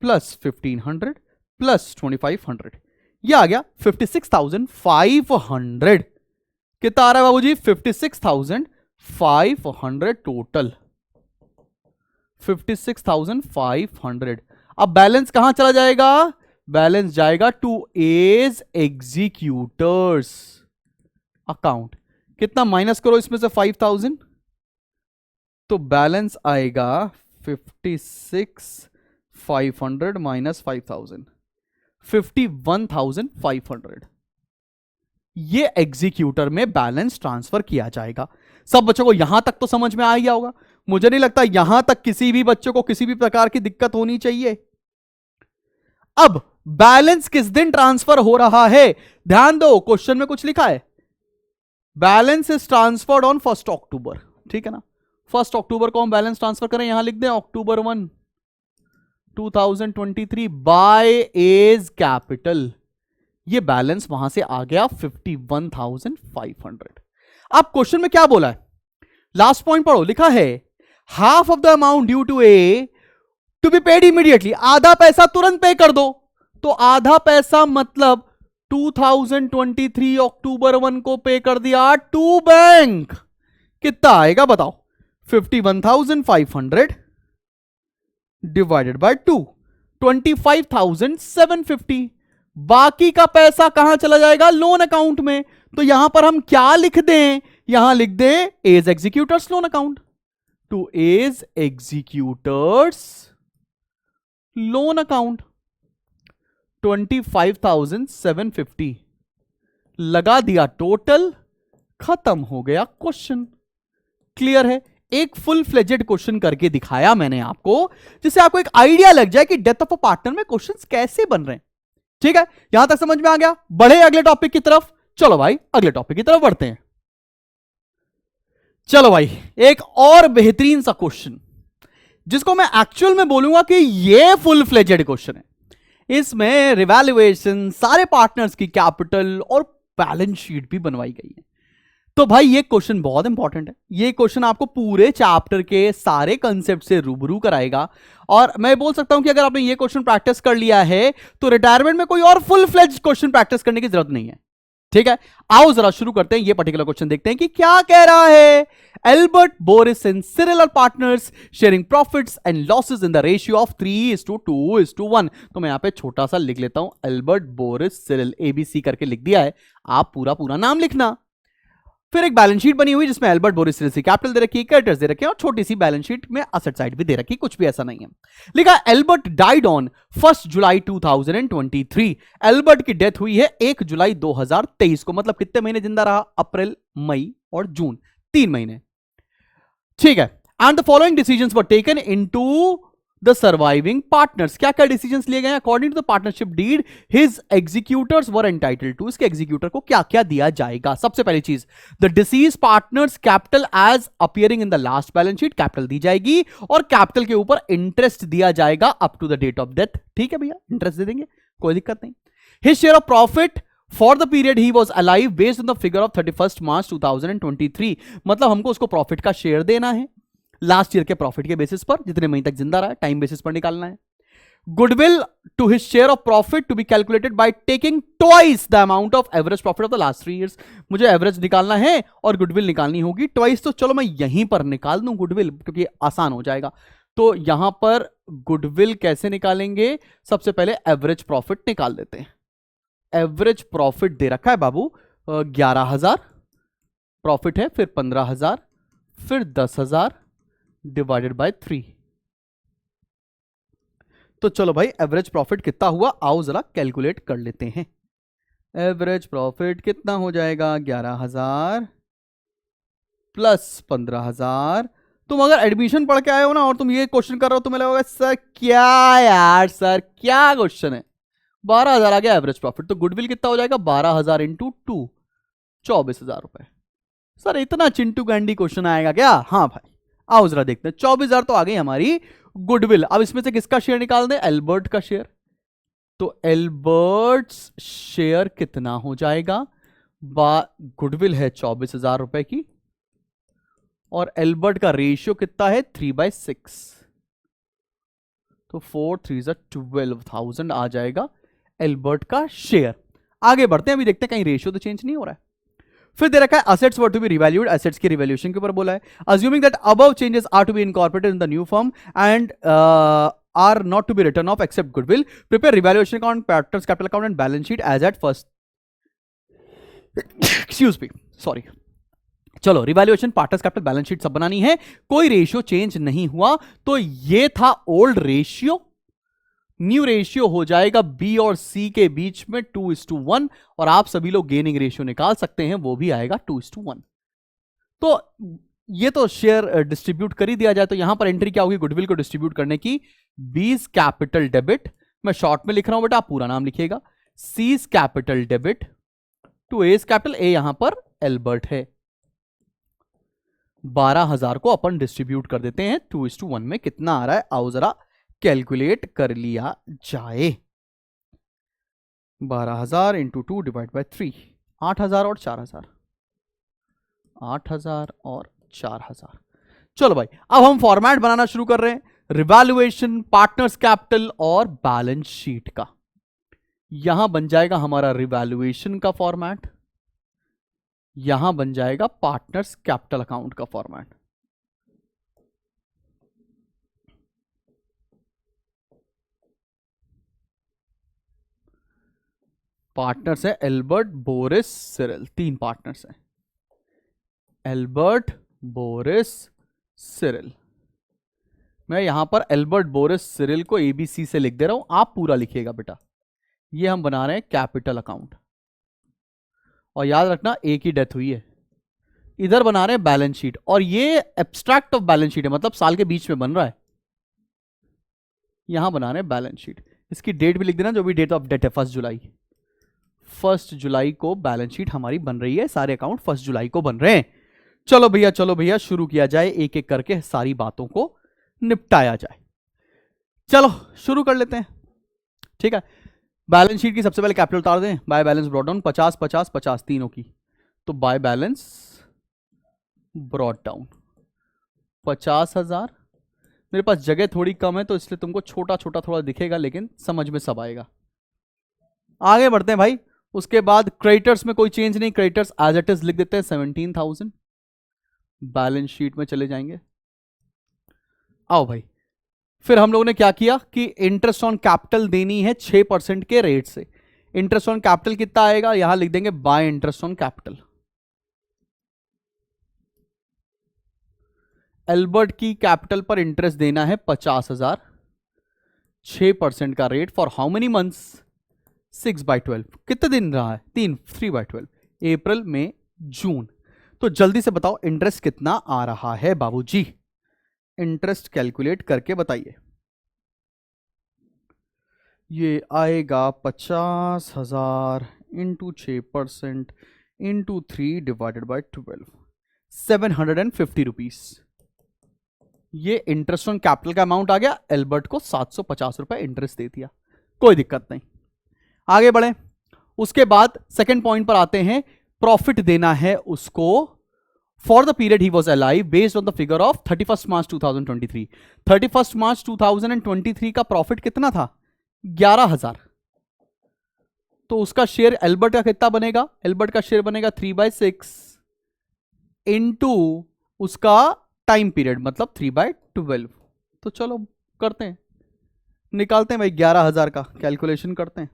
plus 1,500 plus 2,500, यह आ गया 56,500। कितना आ रहा है बाबूजी? 56,500 टोटल, 56,500। अब बैलेंस कहां चला जाएगा? बैलेंस जाएगा टू एज एग्जीक्यूटर्स अकाउंट। कितना माइनस करो इसमें से? 5,000, तो बैलेंस आएगा 56,500 माइनस 5,000, 51,500। ये एग्जीक्यूटर में बैलेंस ट्रांसफर किया जाएगा। सब बच्चों को यहां तक तो समझ में आ गया होगा। मुझे नहीं लगता यहां तक किसी भी बच्चों को किसी भी प्रकार की दिक्कत होनी चाहिए। अब बैलेंस किस दिन ट्रांसफर हो रहा है? ध्यान दो, क्वेश्चन में कुछ लिखा है, बैलेंस इज ट्रांसफर्ड ऑन 1 अक्टूबर, ठीक है ना। 1 अक्टूबर को हम बैलेंस ट्रांसफर करें, यहां लिख दें October 1, 2023 बाय एज कैपिटल। ये बैलेंस वहां से आ गया 51,500। अब क्वेश्चन में क्या बोला है? लास्ट पॉइंट पढ़ो, लिखा है half of the amount due to A to be paid immediately. आधा पैसा तुरंत पे कर दो। तो आधा पैसा मतलब 2023 October 1 को पे कर दिया टू बैंक। कितना आएगा बताओ? 51,500 डिवाइडेड बाय 2, 25,750। बाकी का पैसा कहां चला जाएगा? लोन अकाउंट में। तो यहां पर हम क्या लिख दें? यहां लिख दें A's executor's loan account, to A's executor's loan account. 25,750 लगा दिया टोटल, खत्म हो गया क्वेश्चन। क्लियर है? एक फुल फ्लेजेड क्वेश्चन करके दिखाया मैंने आपको, जिससे आपको एक आइडिया लग जाए कि डेथ ऑफ अ पार्टनर में क्वेश्चंस कैसे बन रहे हैं। ठीक है, यहां तक समझ में आ गया? बढ़े अगले टॉपिक की तरफ। चलो भाई अगले टॉपिक की तरफ बढ़ते हैं। चलो भाई, एक और बेहतरीन सा क्वेश्चन, जिसको मैं एक्चुअल में बोलूंगा कि ये फुल फ्लेजेड क्वेश्चन है। इसमें रिवैल्यूएशन, सारे पार्टनर्स की कैपिटल और बैलेंस शीट भी बनवाई गई है। तो भाई ये क्वेश्चन बहुत इंपॉर्टेंट है। ये क्वेश्चन आपको पूरे चैप्टर के सारे कंसेप्ट से रूबरू कराएगा। और मैं बोल सकता हूं कि अगर आपने ये क्वेश्चन प्रैक्टिस कर लिया है तो रिटायरमेंट में कोई और फुल फ्लेज क्वेश्चन प्रैक्टिस करने की जरूरत नहीं है। ठीक है, आओ जरा शुरू करते हैं। ये पर्टिकुलर क्वेश्चन देखते हैं कि क्या कह रहा है। Albert, Boris and Cyril are partners sharing profits and losses in the ratio of 3:2:1। तो मैं यहां पे छोटा सा लिख लेता हूं, एल्बर्ट, बोरिस, सिरिल, ABC करके लिख दिया है। आप पूरा नाम लिखना। फिर एक बैलेंस शीट बनी हुई जिसमें एल्बर्ट, बोरिस, सिरिल की कैपिटल दे रखी है, क्रेडिटर्स दे रखे हैं और छोटी सी बैलेंस शीट में असेट साइड भी दे रखी है। कुछ भी ऐसा नहीं है। लिखा Albert died on 1 July 2023। Albert की डेथ हुई है 1 जुलाई 2023 को। मतलब कितने महीने जिंदा रहा? अप्रैल, मई और जून, 3 महीने। ठीक है, and the following decisions were taken into the surviving partners. क्या क्या डिसीजंस लिए गए? According to the partnership deed his executors were entitled to. इसके एग्जीक्यूटर को क्या क्या दिया जाएगा? सबसे पहली चीज, the deceased partners capital as appearing in the last balance sheet. Capital दी जाएगी और कैपिटल के ऊपर इंटरेस्ट दिया जाएगा up to the date of death. ठीक है भैया, इंटरेस्ट दे देंगे, कोई दिक्कत नहीं। His share of profit for the period he was alive based on the figure of 31 March 2023। मतलब हमको उसको प्रॉफिट का शेयर देना है लास्ट ईयर के प्रॉफिट के बेसिस पर, जितने महीने तक जिंदा रहा, टाइम बेसिस पर निकालना है। Goodwill to his share of profit to be calculated by taking twice the amount of average profit of the last 3 years। मुझे एवरेज निकालना है और गुडविल निकालनी होगी ट्वाइस, तो चलो मैं यहीं पर निकाल दूं गुडविल, क्योंकि आसान हो जाएगा। तो यहां पर गुडविल कैसे निकालेंगे, सबसे पहले एवरेज प्रॉफिट निकाल देते हैं। एवरेज प्रॉफिट दे रखा है बाबू 11,000 प्रॉफिट है, फिर 15,000, फिर 10,000 डिवाइडेड बाय 3। तो चलो भाई एवरेज प्रॉफिट कितना हुआ, आओ जरा कैलकुलेट कर लेते हैं। एवरेज प्रॉफिट कितना हो जाएगा, 11,000 प्लस 15,000। तुम अगर एडमिशन पढ़ के आए हो ना और तुम ये क्वेश्चन कर रहे हो, तुम्हें लगेगा सर क्या यार, सर क्या क्वेश्चन है। 12,000 आ गया एवरेज प्रॉफिट, तो गुडविल कितना हो जाएगा 12,000 इंटू 2, 24,000 रुपए। सर इतना चिंटू कैंडी क्वेश्चन आएगा क्या? हाँ भाई आओ जरा देखते हैं। 24,000 तो आ गई हमारी गुडविल। अब इसमें से किसका शेयर निकाल दें, एल्बर्ट का शेयर। तो एल्बर्ट शेयर कितना हो जाएगा, गुडविल है 24,000 रुपए की और एल्बर्ट का रेशियो कितना है 3/6, तो 4 3 12,000 आ जाएगा एल्बर्ट का शेयर। आगे बढ़ते हैं, अभी देखते हैं कहीं रेशियो तो चेंज नहीं हो रहा है। फिर दे रखा है assets were to be revalued, assets की रिवैल्यूएशन के ऊपर बोला है। Assuming that above changes are to be incorporated in the new firm and are not to be written off except goodwill, prepare revaluation account, partners capital account and balance sheet as at first. Excuse me, sorry. चलो revaluation, partners capital, balance sheet सब बनानी है। कोई ratio change नहीं हुआ, तो ये था ओल्ड रेशियो। न्यू रेशियो हो जाएगा बी और सी के बीच में 2:1, और आप सभी लोग गेनिंग रेशियो निकाल सकते हैं, वो भी आएगा 2:1। तो ये तो शेयर डिस्ट्रीब्यूट कर ही दिया जाए, तो यहां पर एंट्री क्या होगी गुडविल को डिस्ट्रीब्यूट करने की, बीज कैपिटल डेबिट, मैं शॉर्ट में लिख रहा हूं बेटा, आप पूरा नाम लिखिएगा, C's capital debit to A's capital, A यहां पर एल्बर्ट है। 12,000 को अपन डिस्ट्रीब्यूट कर देते हैं 2:1 में, कितना आ रहा है आओ जरा कैलकुलेट कर लिया जाए। 12,000 इंटू 2 डिवाइड बाई 3, 8,000 और 4,000, 8,000 और 4,000। चलो भाई अब हम फॉर्मेट बनाना शुरू कर रहे हैं, रिवैल्यूएशन, पार्टनर्स कैपिटल और बैलेंस शीट का। यहां बन जाएगा हमारा रिवैल्यूएशन का फॉर्मेट, यहां बन जाएगा पार्टनर्स कैपिटल अकाउंट का फॉर्मेट। पार्टनर्स है एल्बर्ट, बोरिस, सिरिल, 3 पार्टनर्स हैं, एल्बर्ट, बोरिस, सिरिल। मैं यहां पर एल्बर्ट, बोरिस, सिरिल को एबीसी से लिख दे रहा हूं, आप पूरा लिखिएगा बेटा। ये हम बना रहे हैं कैपिटल अकाउंट, और याद रखना एक ही डेथ हुई है। इधर बना रहे हैं बैलेंस शीट, और ये एब्स्ट्रैक्ट ऑफ बैलेंस शीट है, मतलब साल के बीच में बन रहा है। यहां बना रहे हैं बैलेंस शीट, इसकी डेट भी लिख देना, जो भी डेट ऑफ डेट है 1 जुलाई। 1 जुलाई को बैलेंस शीट हमारी बन रही है, सारे अकाउंट 1 जुलाई को बन रहे हैं। चलो भैया शुरू किया जाए, एक एक करके सारी बातों को निपटाया जाए। चलो शुरू कर लेते हैं, ठीक है। बैलेंस शीट की सबसे पहले कैपिटल उतार दें, बाय बैलेंस ब्रॉट डाउन 50 50 50 तीनों की, तो बाय बैलेंस ब्रॉट डाउन 50,000। मेरे पास जगह थोड़ी कम है तो इसलिए तुमको छोटा छोटा थोड़ा दिखेगा, लेकिन समझ में सब आएगा। आगे बढ़ते हैं भाई। उसके बाद क्रेडिटर्स में कोई चेंज नहीं, क्रेडिटर्स एज इट इज लिख देते हैं 17,000। बैलेंस शीट में चले जाएंगे। आओ भाई, फिर हम लोगों ने क्या किया कि इंटरेस्ट ऑन कैपिटल देनी है 6% के रेट से। इंटरेस्ट ऑन कैपिटल कितना आएगा, यहां लिख देंगे bye interest on capital. Albert की कैपिटल पर इंटरेस्ट देना है 50,000, 6% का rate for how many months, 6/12। कितने दिन रहा है, 3/12, अप्रैल मई जून। तो जल्दी से बताओ इंटरेस्ट कितना आ रहा है बाबूजी, इंटरेस्ट कैलकुलेट करके बताइए। ये आएगा 50,000 into 6% into 3 divided by 12, 750 rupees. ये इंटरेस्ट ऑन कैपिटल का अमाउंट आ गया। एल्बर्ट को 750 रुपए इंटरेस्ट दे दिया, कोई दिक्कत नहीं। आगे बढ़े, उसके बाद सेकेंड पॉइंट पर आते हैं। प्रॉफिट देना है उसको for the period he was alive based on the figure of 31st March 2023. 31st March 2023 का प्रॉफिट कितना था? 11,000. तो उसका शेयर एल्बर्ट का कितना बनेगा? एल्बर्ट का शेयर बनेगा 3/6 इंटू उसका टाइम पीरियड, मतलब 3/12. तो चलो करते हैं, निकालते हैं भाई 11,000 का कैलकुलेशन करते हैं.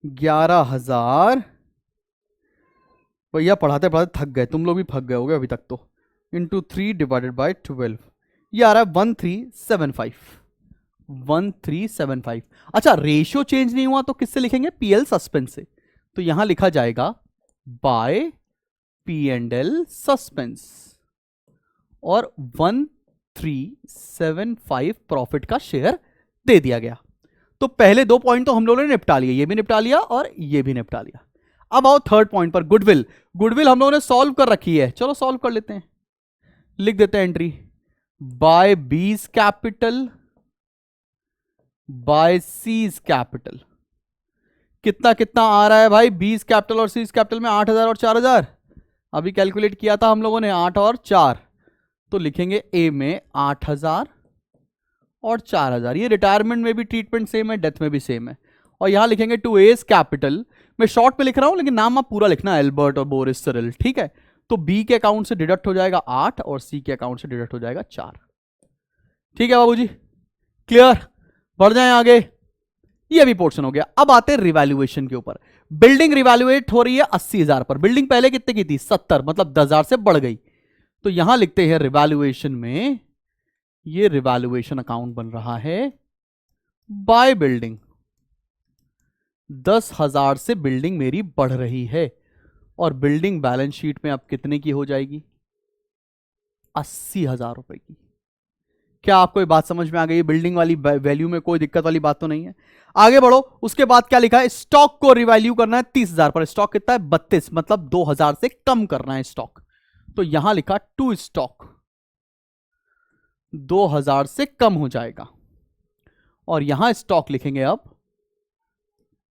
11,000 भैया पढ़ाते पढ़ाते थक गए, तुम लोग भी थक गए होगे अभी तक तो. इंटू 3 डिवाइडेड बाई 12, ये आ रहा है 1375. 1375. अच्छा, रेशियो चेंज नहीं हुआ तो किससे लिखेंगे? पीएल सस्पेंस से. तो यहां लिखा जाएगा by P and L suspense, और 1375 प्रॉफिट का शेयर दे दिया गया. तो पहले 2 पॉइंट तो हम लोगों ने निपटा लिए, ये भी निपटा लिया और ये भी निपटा लिया. अब आओ थर्ड पॉइंट पर, गुडविल. गुडविल हम लोगों ने सॉल्व कर रखी है, चलो सॉल्व कर लेते हैं. लिख देते हैं entry by B's capital by C's capital. कितना कितना आ रहा है भाई? बीज कैपिटल और सीज कैपिटल में 8,000 और 4,000. अभी कैलकुलेट किया था हम लोगों ने, 8 और 4. तो लिखेंगे ए में 8,000 और 4,000. ये रिटायरमेंट में भी ट्रीटमेंट सेम है, डेथ में भी सेम है. और यहां लिखेंगे टू एज कैपिटल. मैं शॉर्ट में लिख रहा हूं लेकिन नाम आप पूरा लिखना, एल्बर्ट और बोरिस सिरिल, ठीक है. तो बी के अकाउंट से डिडक्ट हो जाएगा 8 और सी के अकाउंट से डिडक्ट हो जाएगा 4. ठीक है बाबूजी, क्लियर? बढ़ जाएं आगे. ये भी पोर्शन हो गया. अब आते हैं रिवैल्यूएशन के ऊपर. बिल्डिंग रिवैल्यूएट हो रही है 80,000 पर. बिल्डिंग पहले कितने की थी? 70, मतलब 10,000 से बढ़ गई. तो यहां लिखते हैं रिवैल्यूएशन में, ये रिवैल्यूएशन अकाउंट बन रहा है बाय बिल्डिंग. 10,000 से बिल्डिंग मेरी बढ़ रही है और बिल्डिंग बैलेंस शीट में अब कितने की हो जाएगी? 80,000 रुपए की. क्या आपको ये बात समझ में आ गई? बिल्डिंग वाली वैल्यू में कोई दिक्कत वाली बात तो नहीं है. आगे बढ़ो. उसके बाद क्या लिखा है? स्टॉक को रिवैल्यू करना है 30,000 पर. स्टॉक कितना है? 32, मतलब 2,000 से कम करना है स्टॉक. तो यहां लिखा टू स्टॉक 2,000 से कम हो जाएगा, और यहां स्टॉक लिखेंगे अब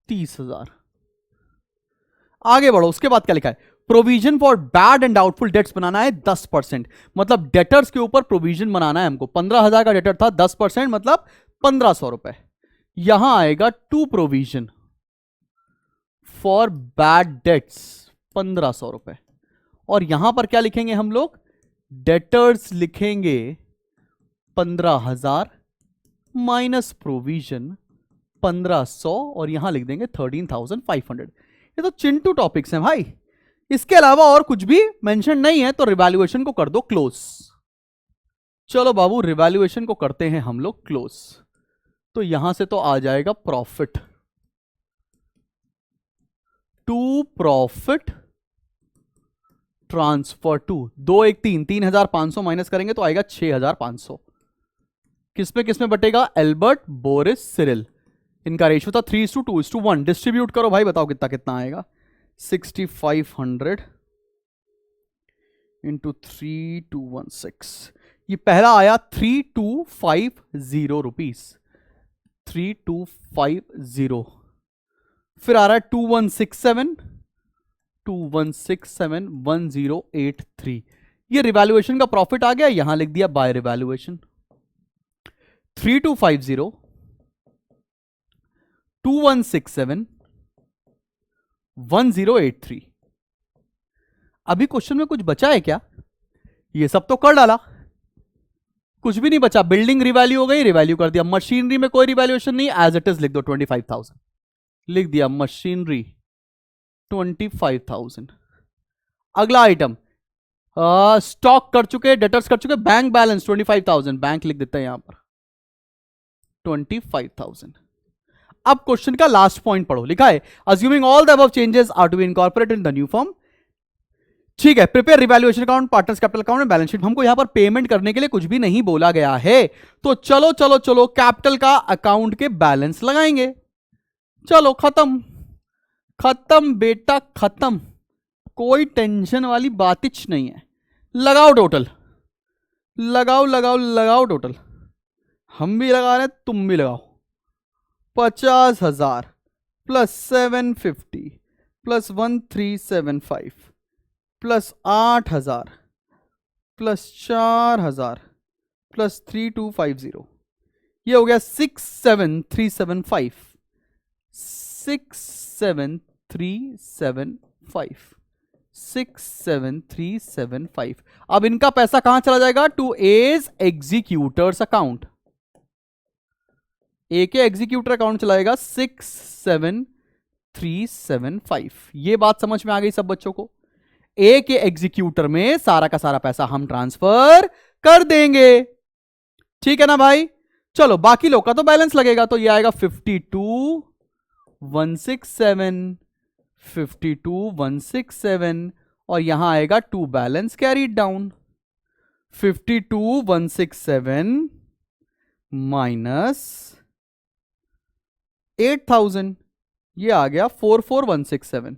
30,000. आगे बढ़ो. उसके बाद क्या लिखा है? Provision for bad and doubtful debts बनाना है 10%, मतलब डेटर्स के ऊपर प्रोविजन बनाना है हमको. 15,000 का डेटर था, 10% मतलब 1,500 रुपए. यहां आएगा to provision for bad debts 1,500 रुपए. और यहां पर क्या लिखेंगे हम लोग? डेटर्स लिखेंगे 15,000 माइनस प्रोविजन 1,500, और यहां लिख देंगे 13,500. ये तो चिंटू टॉपिक्स हैं भाई, इसके अलावा और कुछ भी मेंशन नहीं है. तो रिवैल्यूएशन को कर दो क्लोज. चलो बाबू, रिवैल्यूएशन को करते हैं हम लोग क्लोज. तो यहां से तो आ जाएगा profit to profit transfer to 2 1 3, 3,500 minus करेंगे तो आएगा 6,500. किसमें बटेगा? Albert, Boris, Cyril. इनका रेशियो था 3:2:1. डिस्ट्रीब्यूट करो भाई, बताओ कितना कितना आएगा? 6,500 इंटू 3,216. ये पहला आया 3,250 रुपीज. 3,250. फिर आ रहा है 2,167 1083. ये रिवैल्यूएशन का प्रॉफिट आ गया, यहां लिख दिया बाय रिवैल्यूएशन. 3,250 2,167 1083. अभी क्वेश्चन में कुछ बचा है क्या? ये सब तो कर डाला, कुछ भी नहीं बचा. बिल्डिंग रिवैल्यू हो गई, रिवैल्यू कर दिया. मशीनरी में कोई रिवैल्यूएशन नहीं, एज इट इज लिख दो 25,000. लिख दिया मशीनरी 25,000. अगला आइटम स्टॉक कर चुके, डेटर्स कर चुके, बैंक बैलेंस 25,000. बैंक लिख देता है यहां पर 25,000. अब क्वेश्चन का लास्ट पॉइंट पढ़ो. लिखा है assuming all the above changes are to be incorporated in the new form. ठीक है, prepare revaluation account, partners capital account and balance sheet. हमको यहां पर पेमेंट करने के लिए कुछ भी नहीं बोला गया है. तो चलो चलो चलो कैपिटल का अकाउंट के बैलेंस लगाएंगे. चलो खत्म खत्म बेटा खत्म, कोई टेंशन वाली बातिच नहीं है. लगाओ टोटल, लगाओ लगाओ लगाओ टोटल. हम भी लगा रहे हैं, तुम भी लगाओ. 50,000 plus 750 plus 1375 plus 8,000 plus 4,000 plus 3250, ये हो गया 67375, 67375, 67375। अब इनका पैसा कहां चला जाएगा? To A's executors account. A के एग्जीक्यूटर अकाउंट चलाएगा 67375। ये बात समझ में आ गई सब बच्चों को? ए के एग्जीक्यूटर में सारा का सारा पैसा हम ट्रांसफर कर देंगे, ठीक है ना भाई? चलो बाकी लोग का तो बैलेंस लगेगा, तो ये आएगा 52,167, 52,167, और यहां आएगा to balance carried down. 52,167 minus 8,000, ये आ गया 44,167,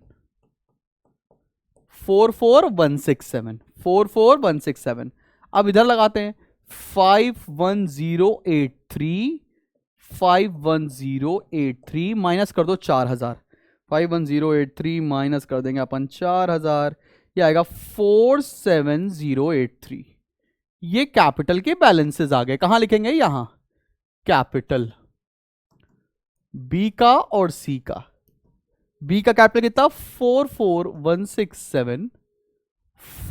44,167, 44,167। अब इधर लगाते हैं 51083, 51083 माइनस कर दो 4,000, 51083 माइनस कर देंगे अपन 4,000, ये आएगा 47,083। ये कैपिटल के बैलेंसेस आ गए। कहां लिखेंगे? यहां कैपिटल बी का और सी का। बी का कैपिटल कितना? 44,167,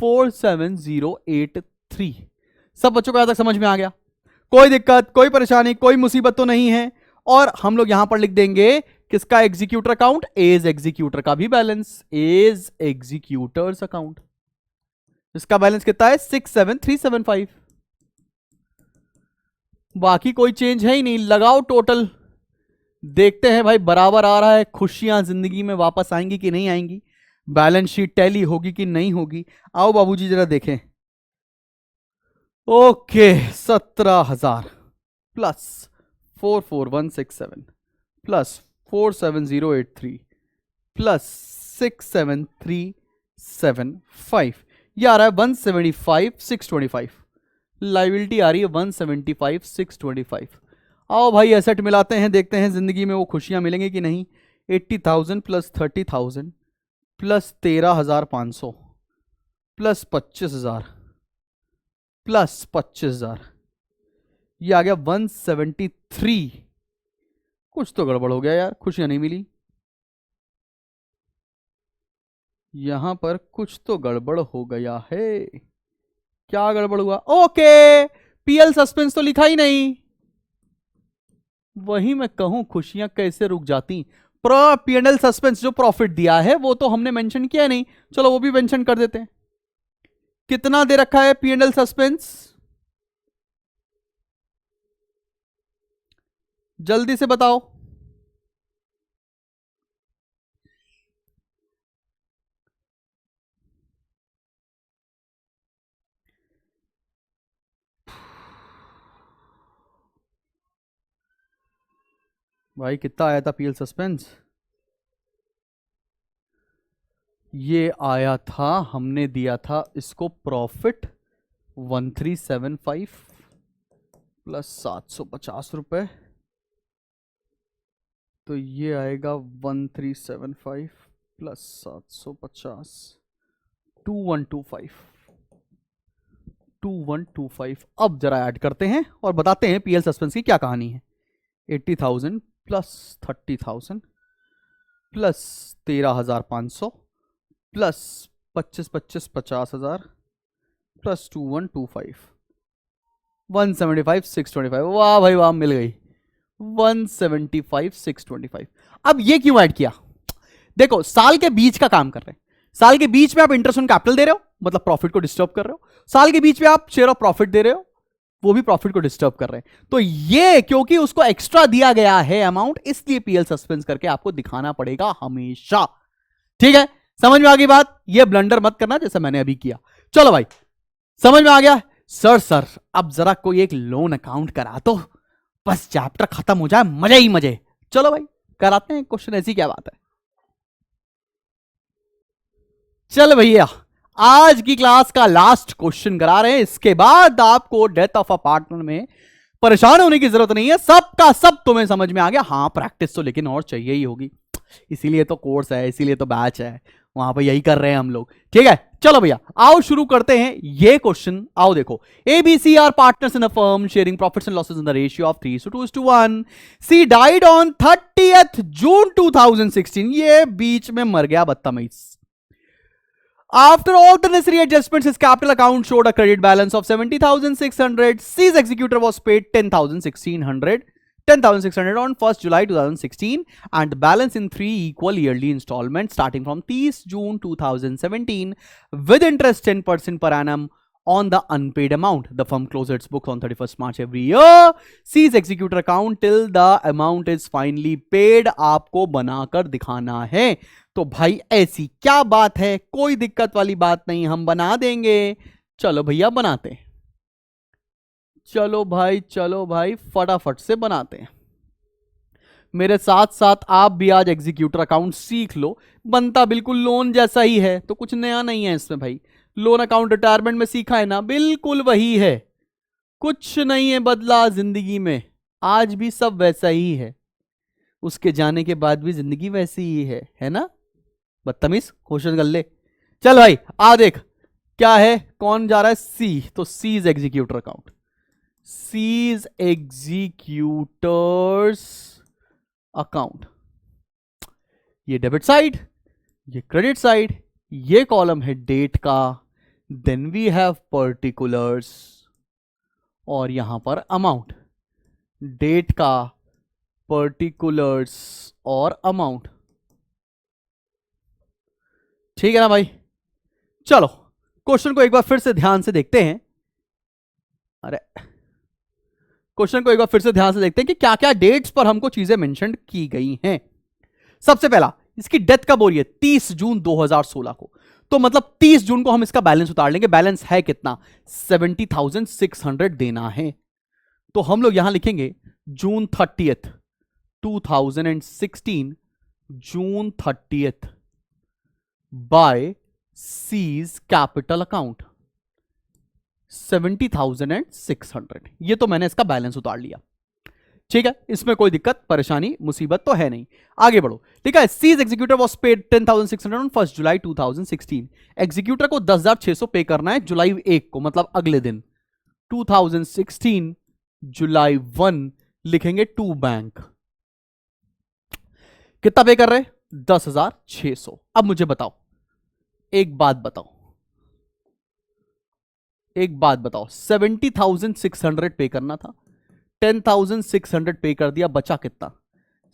47,083। सब बच्चों को यहां तक समझ में आ गया? कोई दिक्कत, कोई परेशानी, कोई मुसीबत तो नहीं है? और हम लोग यहां पर लिख देंगे किसका एग्जीक्यूटर अकाउंट? एज एग्जीक्यूटर का भी बैलेंस, एज एग्जीक्यूटर्स अकाउंट। इसका बैलेंस कितना है? 67375। बाकी कोई चेंज है ही नहीं। लगाओ टोटल, देखते हैं भाई बराबर आ रहा है। खुशियां जिंदगी में वापस आएंगी कि नहीं आएंगी? बैलेंस शीट टैली होगी कि नहीं होगी? आओ बाबूजी जरा देखें। ओके, 17,000 प्लस 44,167 प्लस 47,083 प्लस 67375, ये आ रहा है 175,625। लाइबिलिटी आ रही है 175,625। आओ भाई एसेट मिलाते हैं, देखते हैं जिंदगी में वो खुशियां मिलेंगी कि नहीं। 80,000 प्लस 30,000 प्लस 13,500 प्लस 25,000 प्लस 25,000, ये आ गया 173। कुछ तो गड़बड़ हो गया यार, खुशियां नहीं मिली यहां पर। कुछ तो गड़बड़ हो गया है। क्या गड़बड़ हुआ? ओके, पीएल सस्पेंस तो लिखा ही नहीं। वही मैं कहूं, खुशियां कैसे रुक जाती। पीएनएल सस्पेंस जो प्रॉफिट दिया है वो तो हमने मेंशन किया नहीं, चलो वो भी मेंशन कर देते हैं। कितना दे रखा है पीएनएल सस्पेंस? जल्दी से बताओ। भाई कितना आया था पीएल सस्पेंस? ये आया था, हमने दिया था इसको प्रॉफिट 1375 प्लस 750 रुपए, तो ये आएगा 1375 प्लस 750, 2125, 2125। अब जरा ऐड करते हैं और बताते हैं पीएल सस्पेंस की क्या कहानी है। 80,000 प्लस 30,000 प्लस 13,500 प्लस 25,25 50,000 प्लस 2125, 175,625। वाह भाई वाह, मिल गई 175,625। अब ये क्यों ऐड किया? देखो, साल के बीच का काम कर रहे हैं। साल के बीच में आप इंटरेस्ट ऑन कैपिटल दे रहे हो, मतलब प्रॉफिट को डिस्टर्ब कर रहे हो। साल के बीच में आप शेयर ऑफ प्रॉफिट दे रहे हो, वो भी प्रॉफिट को डिस्टर्ब कर रहे हैं। तो ये क्योंकि उसको एक्स्ट्रा दिया गया है अमाउंट, इसलिए पीएल सस्पेंस करके आपको दिखाना पड़ेगा हमेशा। ठीक है, समझ में आ गई बात? ये ब्लंडर मत करना जैसा मैंने अभी किया। चलो भाई, समझ में आ गया? सर अब जरा कोई एक लोन अकाउंट करा तो बस चैप्टर खत्म हो जाए, मजे ही मजे। चलो भाई कराते हैं क्वेश्चन, ऐसी क्या बात है। चल भैया, आज की क्लास का लास्ट क्वेश्चन करा रहे हैं। इसके बाद आपको डेथ ऑफ अ पार्टनर में परेशान होने की जरूरत नहीं है, सबका सब तुम्हें समझ में आ गया। हाँ, प्रैक्टिस तो लेकिन और चाहिए ही होगी, इसीलिए तो कोर्स है, इसीलिए तो बैच है। वहां पर यही कर रहे हैं हम लोग। ठीक है, चलो भैया आओ शुरू करते हैं ये क्वेश्चन। आओ देखो, ABC are partners in a firm sharing profits and losses in the ratio of 3:2:1। C died on 30th June 2016। ये बीच में मर गया बदतमीज। After all the necessary adjustments, his capital account showed a credit balance of 70,600. C's executor was paid 10,600 on 1st July 2016 and the balance in 3 equal yearly installments starting from 30th June 2017 with interest 10% per annum on the unpaid amount. The firm closes its books on 31st March every year. C's executor account till the amount is finally paid. आपको बनाकर दिखाना है। तो भाई ऐसी क्या बात है, कोई दिक्कत वाली बात नहीं, हम बना देंगे। चलो भैया बनाते हैं, चलो भाई फटाफट से बनाते हैं। मेरे साथ साथ आप भी आज एग्जीक्यूटर अकाउंट सीख लो, बनता बिल्कुल लोन जैसा ही है, तो कुछ नया नहीं है इसमें भाई। लोन अकाउंट रिटायरमेंट में सीखा है ना, बिल्कुल वही है, कुछ नहीं है बदला जिंदगी में, आज भी सब वैसा ही है, उसके जाने के बाद भी जिंदगी वैसी ही है ना। बदतमीज क्वेश्चन कर ले। चल भाई आ देख क्या है, कौन जा रहा है, सी। तो C's executor account, C's executor's account, ये डेबिट साइड, ये क्रेडिट साइड, ये कॉलम है डेट का, देन वी हैव पर्टिकुलर्स और यहां पर अमाउंट, डेट का, पर्टिकुलर्स और अमाउंट। ठीक है ना भाई। चलो क्वेश्चन को एक बार फिर से ध्यान से देखते हैं। अरे क्वेश्चन को एक बार फिर से ध्यान से देखते हैं कि क्या क्या डेट्स पर हमको चीजें मेंशन की गई हैं। सबसे पहला, इसकी डेथ कब हो रही है, 30 जून 2016 को। तो मतलब 30 जून को हम इसका बैलेंस उतार लेंगे। बैलेंस है कितना, 70,600 देना है। तो हम लोग यहां लिखेंगे June 30th 2016, June 30th by C's capital account 70,600। ये तो मैंने इसका बैलेंस उतार लिया। ठीक है, इसमें कोई दिक्कत परेशानी मुसीबत तो है नहीं। आगे बढ़ो। ठीक है, C's executor was paid 10,600 on 1st July 2016। Executor को 10,600 पे करना है जुलाई 1 को, मतलब अगले दिन। 2016 जुलाई 1 लिखेंगे टू बैंक। कितना पे कर रहे, 10,600। अब मुझे बताओ, एक बात बताओ, 70,600 पे करना था, 10,600 पे कर दिया, बचा कितना,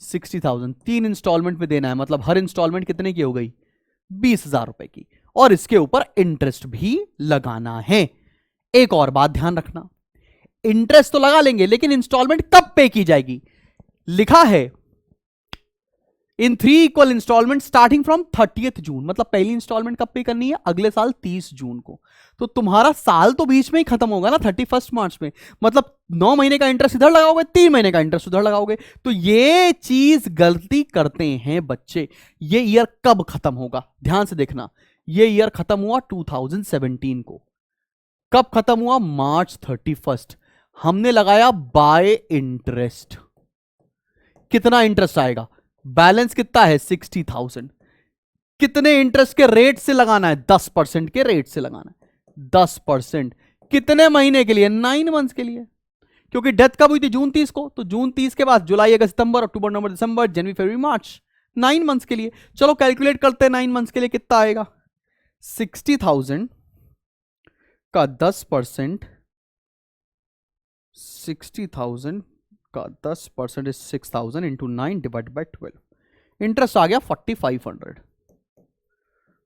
60,000। 3 इंस्टॉलमेंट में देना है, मतलब हर इंस्टॉलमेंट कितने की हो गई, 20,000 रुपए की, और इसके ऊपर इंटरेस्ट भी लगाना है। एक और बात ध्यान रखना, इंटरेस्ट तो लगा लेंगे लेकिन इंस्टॉलमेंट कब पे की जाएगी, लिखा है in 3 equal installment starting from 30th June. मतलब पहली इंस्टॉलमेंट कब पे करनी है, अगले साल 30 जून को। तो तुम्हारा साल तो बीच में ही खत्म होगा ना 31 मार्च में, मतलब 9 महीने का इंटरेस्ट इधर लगाओगे, 3 महीने का इंटरेस्ट उधर लगाओगे। तो ये चीज गलती करते हैं बच्चे। ये ईयर कब खत्म होगा, ध्यान से देखना, ये ईयर खत्म हुआ 2017 को। कब खत्म हुआ, मार्च 31st। हमने लगाया बाय इंटरेस्ट। कितना इंटरेस्ट आएगा, बैलेंस कितना है 60,000। कितने इंटरेस्ट के रेट से लगाना है, 10% के रेट से लगाना है। 10% कितने महीने के लिए, 9 मंथ्स के लिए, क्योंकि डेथ कब हुई थी, जून 30 को। तो जून 30 के बाद जुलाई, अगस्त, सितंबर, अक्टूबर, नवंबर, दिसंबर, जनवरी, फरवरी, मार्च, 9 मंथ्स के लिए। चलो कैलकुलेट करते हैं 9 मंथ्स के लिए कितना आएगा। 60,000 का 10%, 60,000 का 10% is 6,000 into 9 divide by 12। Interest आ गया 4,500।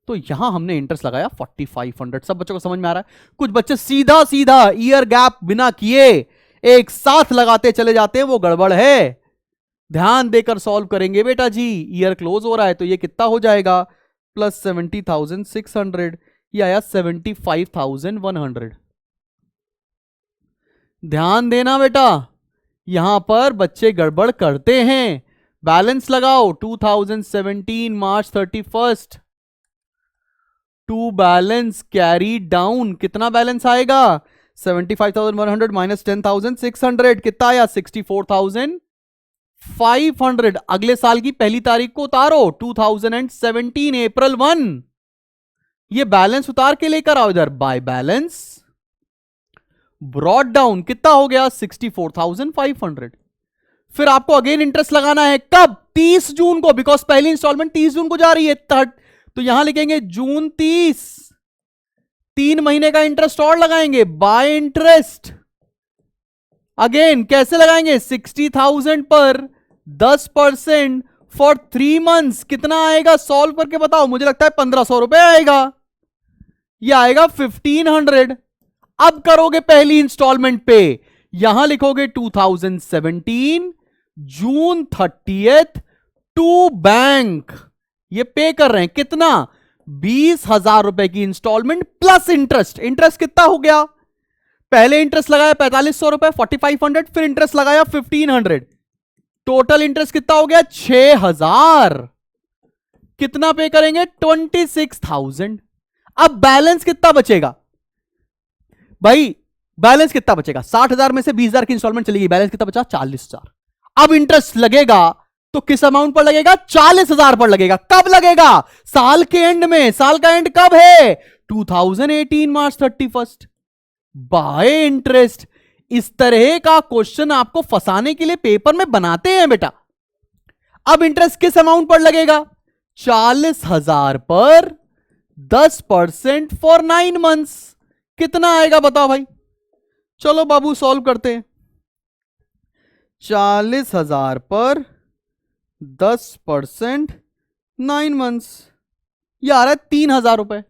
तो यहां हमने इंटरेस्ट लगाया 4,500। सब बच्चों को समझ में आ रहा है। कुछ बच्चे सीधा सीधा ईयर गैप बिना किए एक साथ लगाते चले जाते हैं, वो गड़बड़ है। ध्यान देकर सॉल्व करेंगे बेटा जी। ईयर क्लोज हो रहा है तो ये कितना हो जाएगा, प्लस 70,600, ये आया 75,100। ध्यान देना बेटा, यहां पर बच्चे गड़बड़ करते हैं। बैलेंस लगाओ 2017 March 31st to balance carry down. कितना बैलेंस आएगा, 75,100 माइनस 10,600, कितना आया 64,500। 500 अगले साल की पहली तारीख को उतारो, 2017 अप्रैल 1। ये बैलेंस उतार के लेकर आओ इधर, बाय बैलेंस ब्रॉड डाउन कितना हो गया 64,500। फिर आपको अगेन इंटरेस्ट लगाना है कब, 30 जून को, बिकॉज पहली इंस्टॉलमेंट 30 जून को जा रही है। तो यहां लिखेंगे जून 30, 3 महीने का इंटरेस्ट और लगाएंगे, बाय इंटरेस्ट। अगेन कैसे लगाएंगे, 60,000 पर 10% फॉर 3 मंथ्स। कितना आएगा सॉल्व करके बताओ, मुझे लगता है 1500 रुपए आएगा, यह आएगा 1500। अब करोगे पहली इंस्टॉलमेंट पे, यहां लिखोगे 2017 जून 30 टू बैंक। ये पे कर रहे हैं कितना, 20,000 रुपए की इंस्टॉलमेंट प्लस इंटरेस्ट। इंटरेस्ट कितना हो गया, पहले इंटरेस्ट लगाया 4500 रुपए 4500, फिर इंटरेस्ट लगाया 1500, टोटल इंटरेस्ट कितना हो गया 6000। कितना पे करेंगे 26,000। अब बैलेंस कितना बचेगा भाई, बैलेंस कितना बचेगा, 60,000 में से 20,000 की इंस्टॉलमेंट चली गई, बैलेंस कितना बचा 40,000। अब इंटरेस्ट लगेगा तो किस अमाउंट पर लगेगा, 40,000 पर लगेगा। कब लगेगा, साल के एंड में। साल का एंड कब है, 2018 मार्च 31। Bye interest. इस तरह का क्वेश्चन आपको फंसाने के लिए पेपर में बनाते हैं बेटा। अब इंटरेस्ट किस अमाउंट पर लगेगा, 40,000 पर 10% फॉर 9 मंथ्स। कितना आएगा बताओ भाई, चलो बाबू सॉल्व करते हैं। 40,000 पर 10% 9 मंथ्स, यह आ रहा है 3,000 रुपए।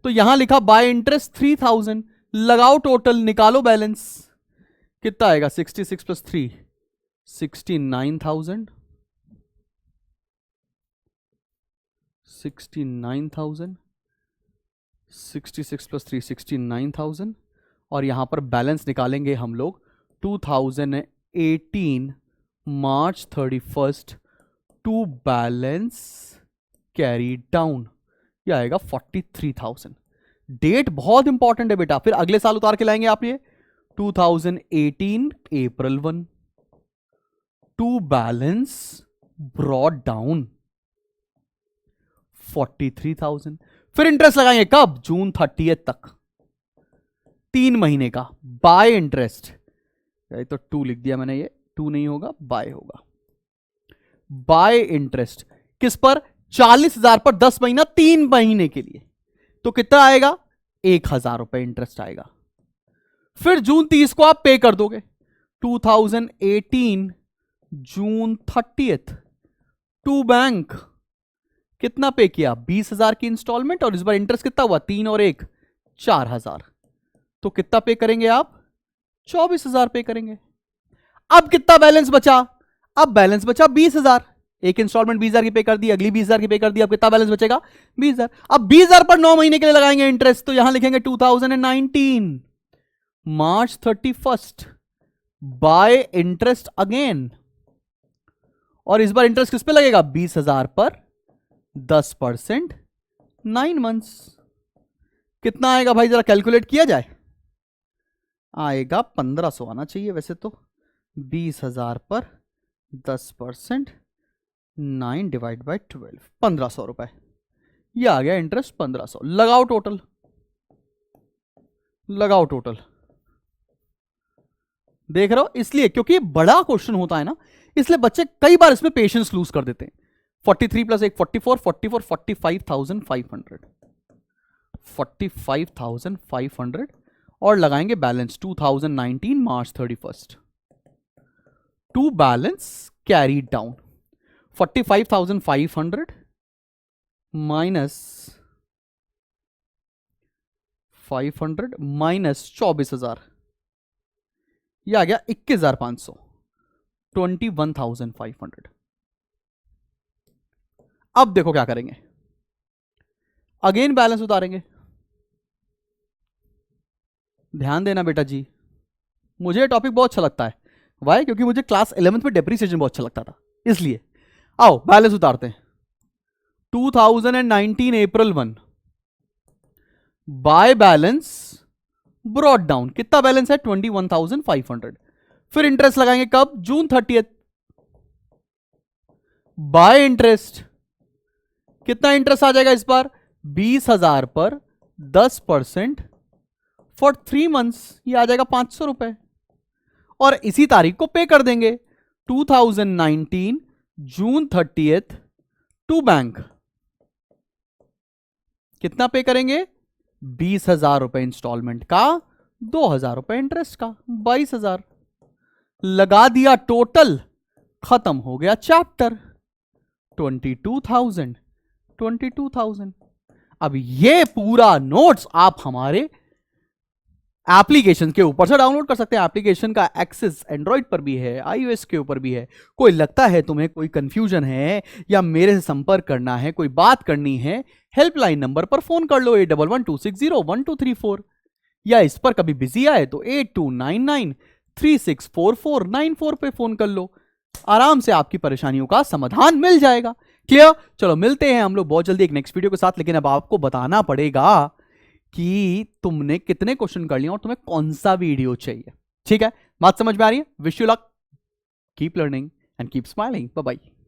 तो यहां लिखा बाय इंटरेस्ट 3,000, लगाओ टोटल, निकालो बैलेंस। कितना आएगा 66 प्लस 3 69,000, 69,000, 66 प्लस 3 69,000। और यहां पर बैलेंस निकालेंगे हम लोग 2018 मार्च 31 टू बैलेंस कैरी डाउन, यह आएगा 43,000। डेट बहुत इंपॉर्टेंट है बेटा, फिर अगले साल उतार के लाएंगे आप ये 2018 अप्रैल 1 टू बैलेंस ब्रॉड डाउन 43,000। फिर इंटरेस्ट लगाएंगे कब, जून 30 तक, 3 महीने का, बाय इंटरेस्ट। तो 2 लिख दिया मैंने, ये 2 नहीं होगा, बाय होगा। बाय इंटरेस्ट किस पर, 40,000 पर 10 महीना, 3 महीने के लिए। तो कितना आएगा 1,000 रुपए इंटरेस्ट आएगा। फिर जून 30 को आप पे कर दोगे, 2018 जून 30 टू बैंक। कितना पे किया, 20,000 की इंस्टॉलमेंट, और इस बार इंटरेस्ट कितना हुआ, 3 और 1 4,000। तो कितना पे करेंगे आप, 24,000 पे करेंगे। अब कितना बैलेंस बचा, अब बैलेंस बचा 20,000। एक इंस्टॉलमेंट 20,000 की पे कर दी, अगली 20,000 की पे कर दी, अब कितना बैलेंस बचेगा 20,000। अब 20,000 पर 9 महीने के लिए लगाएंगे इंटरेस्ट, तो यहां लिखेंगे 2019 मार्च 31 बाय इंटरेस्ट अगेन। और इस बार इंटरेस्ट किस पे लगेगा, 20,000 पर 10% 9 मंथ्स। कितना आएगा भाई, जरा कैलकुलेट किया जाए। आएगा 1500 आना चाहिए वैसे तो, 20,000 पर 10% 9 डिवाइड बाई 12, 1500 रुपए। यह आ गया इंटरेस्ट 1500। लगाओ टोटल, लगाओ टोटल। देख रहे हो, इसलिए क्योंकि बड़ा क्वेश्चन होता है ना, इसलिए बच्चे कई बार इसमें पेशेंस लूज कर देते हैं। 43 प्लस 1 44 44 45,500, 45,500 और लगाएंगे balance 2019 March 31 to balance carry down 45,500 minus 500 minus 24,000, यह आ गया 21,500, 21,500। अब देखो क्या करेंगे, अगेन बैलेंस उतारेंगे। ध्यान देना बेटा जी, मुझे टॉपिक बहुत अच्छा लगता है। वाई, क्योंकि मुझे क्लास 11th में डेप्रिसिएशन बहुत अच्छा लगता था, इसलिए। आओ बैलेंस उतारते हैं। 2019 अप्रैल 1 बाय बैलेंस ब्रॉड डाउन। कितना बैलेंस है 21,500। फिर इंटरेस्ट लगाएंगे कब? जून 30th। बाय इंटरेस्ट, कितना इंटरेस्ट आ जाएगा इस बार? 20,000 पर 10% फॉर 3 मंथ्स, ये आ जाएगा 500 रुपए। और इसी तारीख को पे कर देंगे 2019 जून 30th टू बैंक। कितना पे करेंगे? 20,000 रुपए इंस्टॉलमेंट का, 2,000 रुपए इंटरेस्ट का, 22,000 लगा दिया टोटल, खत्म हो गया चैप्टर। 22,000। अब ये पूरा नोट्स आप हमारे एप्लीकेशन के ऊपर से डाउनलोड कर सकते हैं। एप्लीकेशन का एक्सेस एंड्रॉइड पर भी है, iOS के ऊपर भी है। कोई लगता है तुम्हें कोई कंफ्यूजन है या मेरे से संपर्क करना है, कोई बात करनी है, हेल्पलाइन नंबर पर फोन कर लो 8112601234, या इस पर कभी बिजी आए तो 8299364494 पे फोन कर लो। आराम से आपकी परेशानियों का समाधान मिल जाएगा। क्लियर? चलो मिलते हैं हम लोग बहुत जल्दी एक नेक्स्ट वीडियो के साथ। लेकिन अब आपको बताना पड़ेगा कि तुमने कितने क्वेश्चन कर लिए और तुम्हें कौन सा वीडियो चाहिए। ठीक है, बात समझ में आ रही है? Wish you luck, keep learning and keep smiling. Bye bye.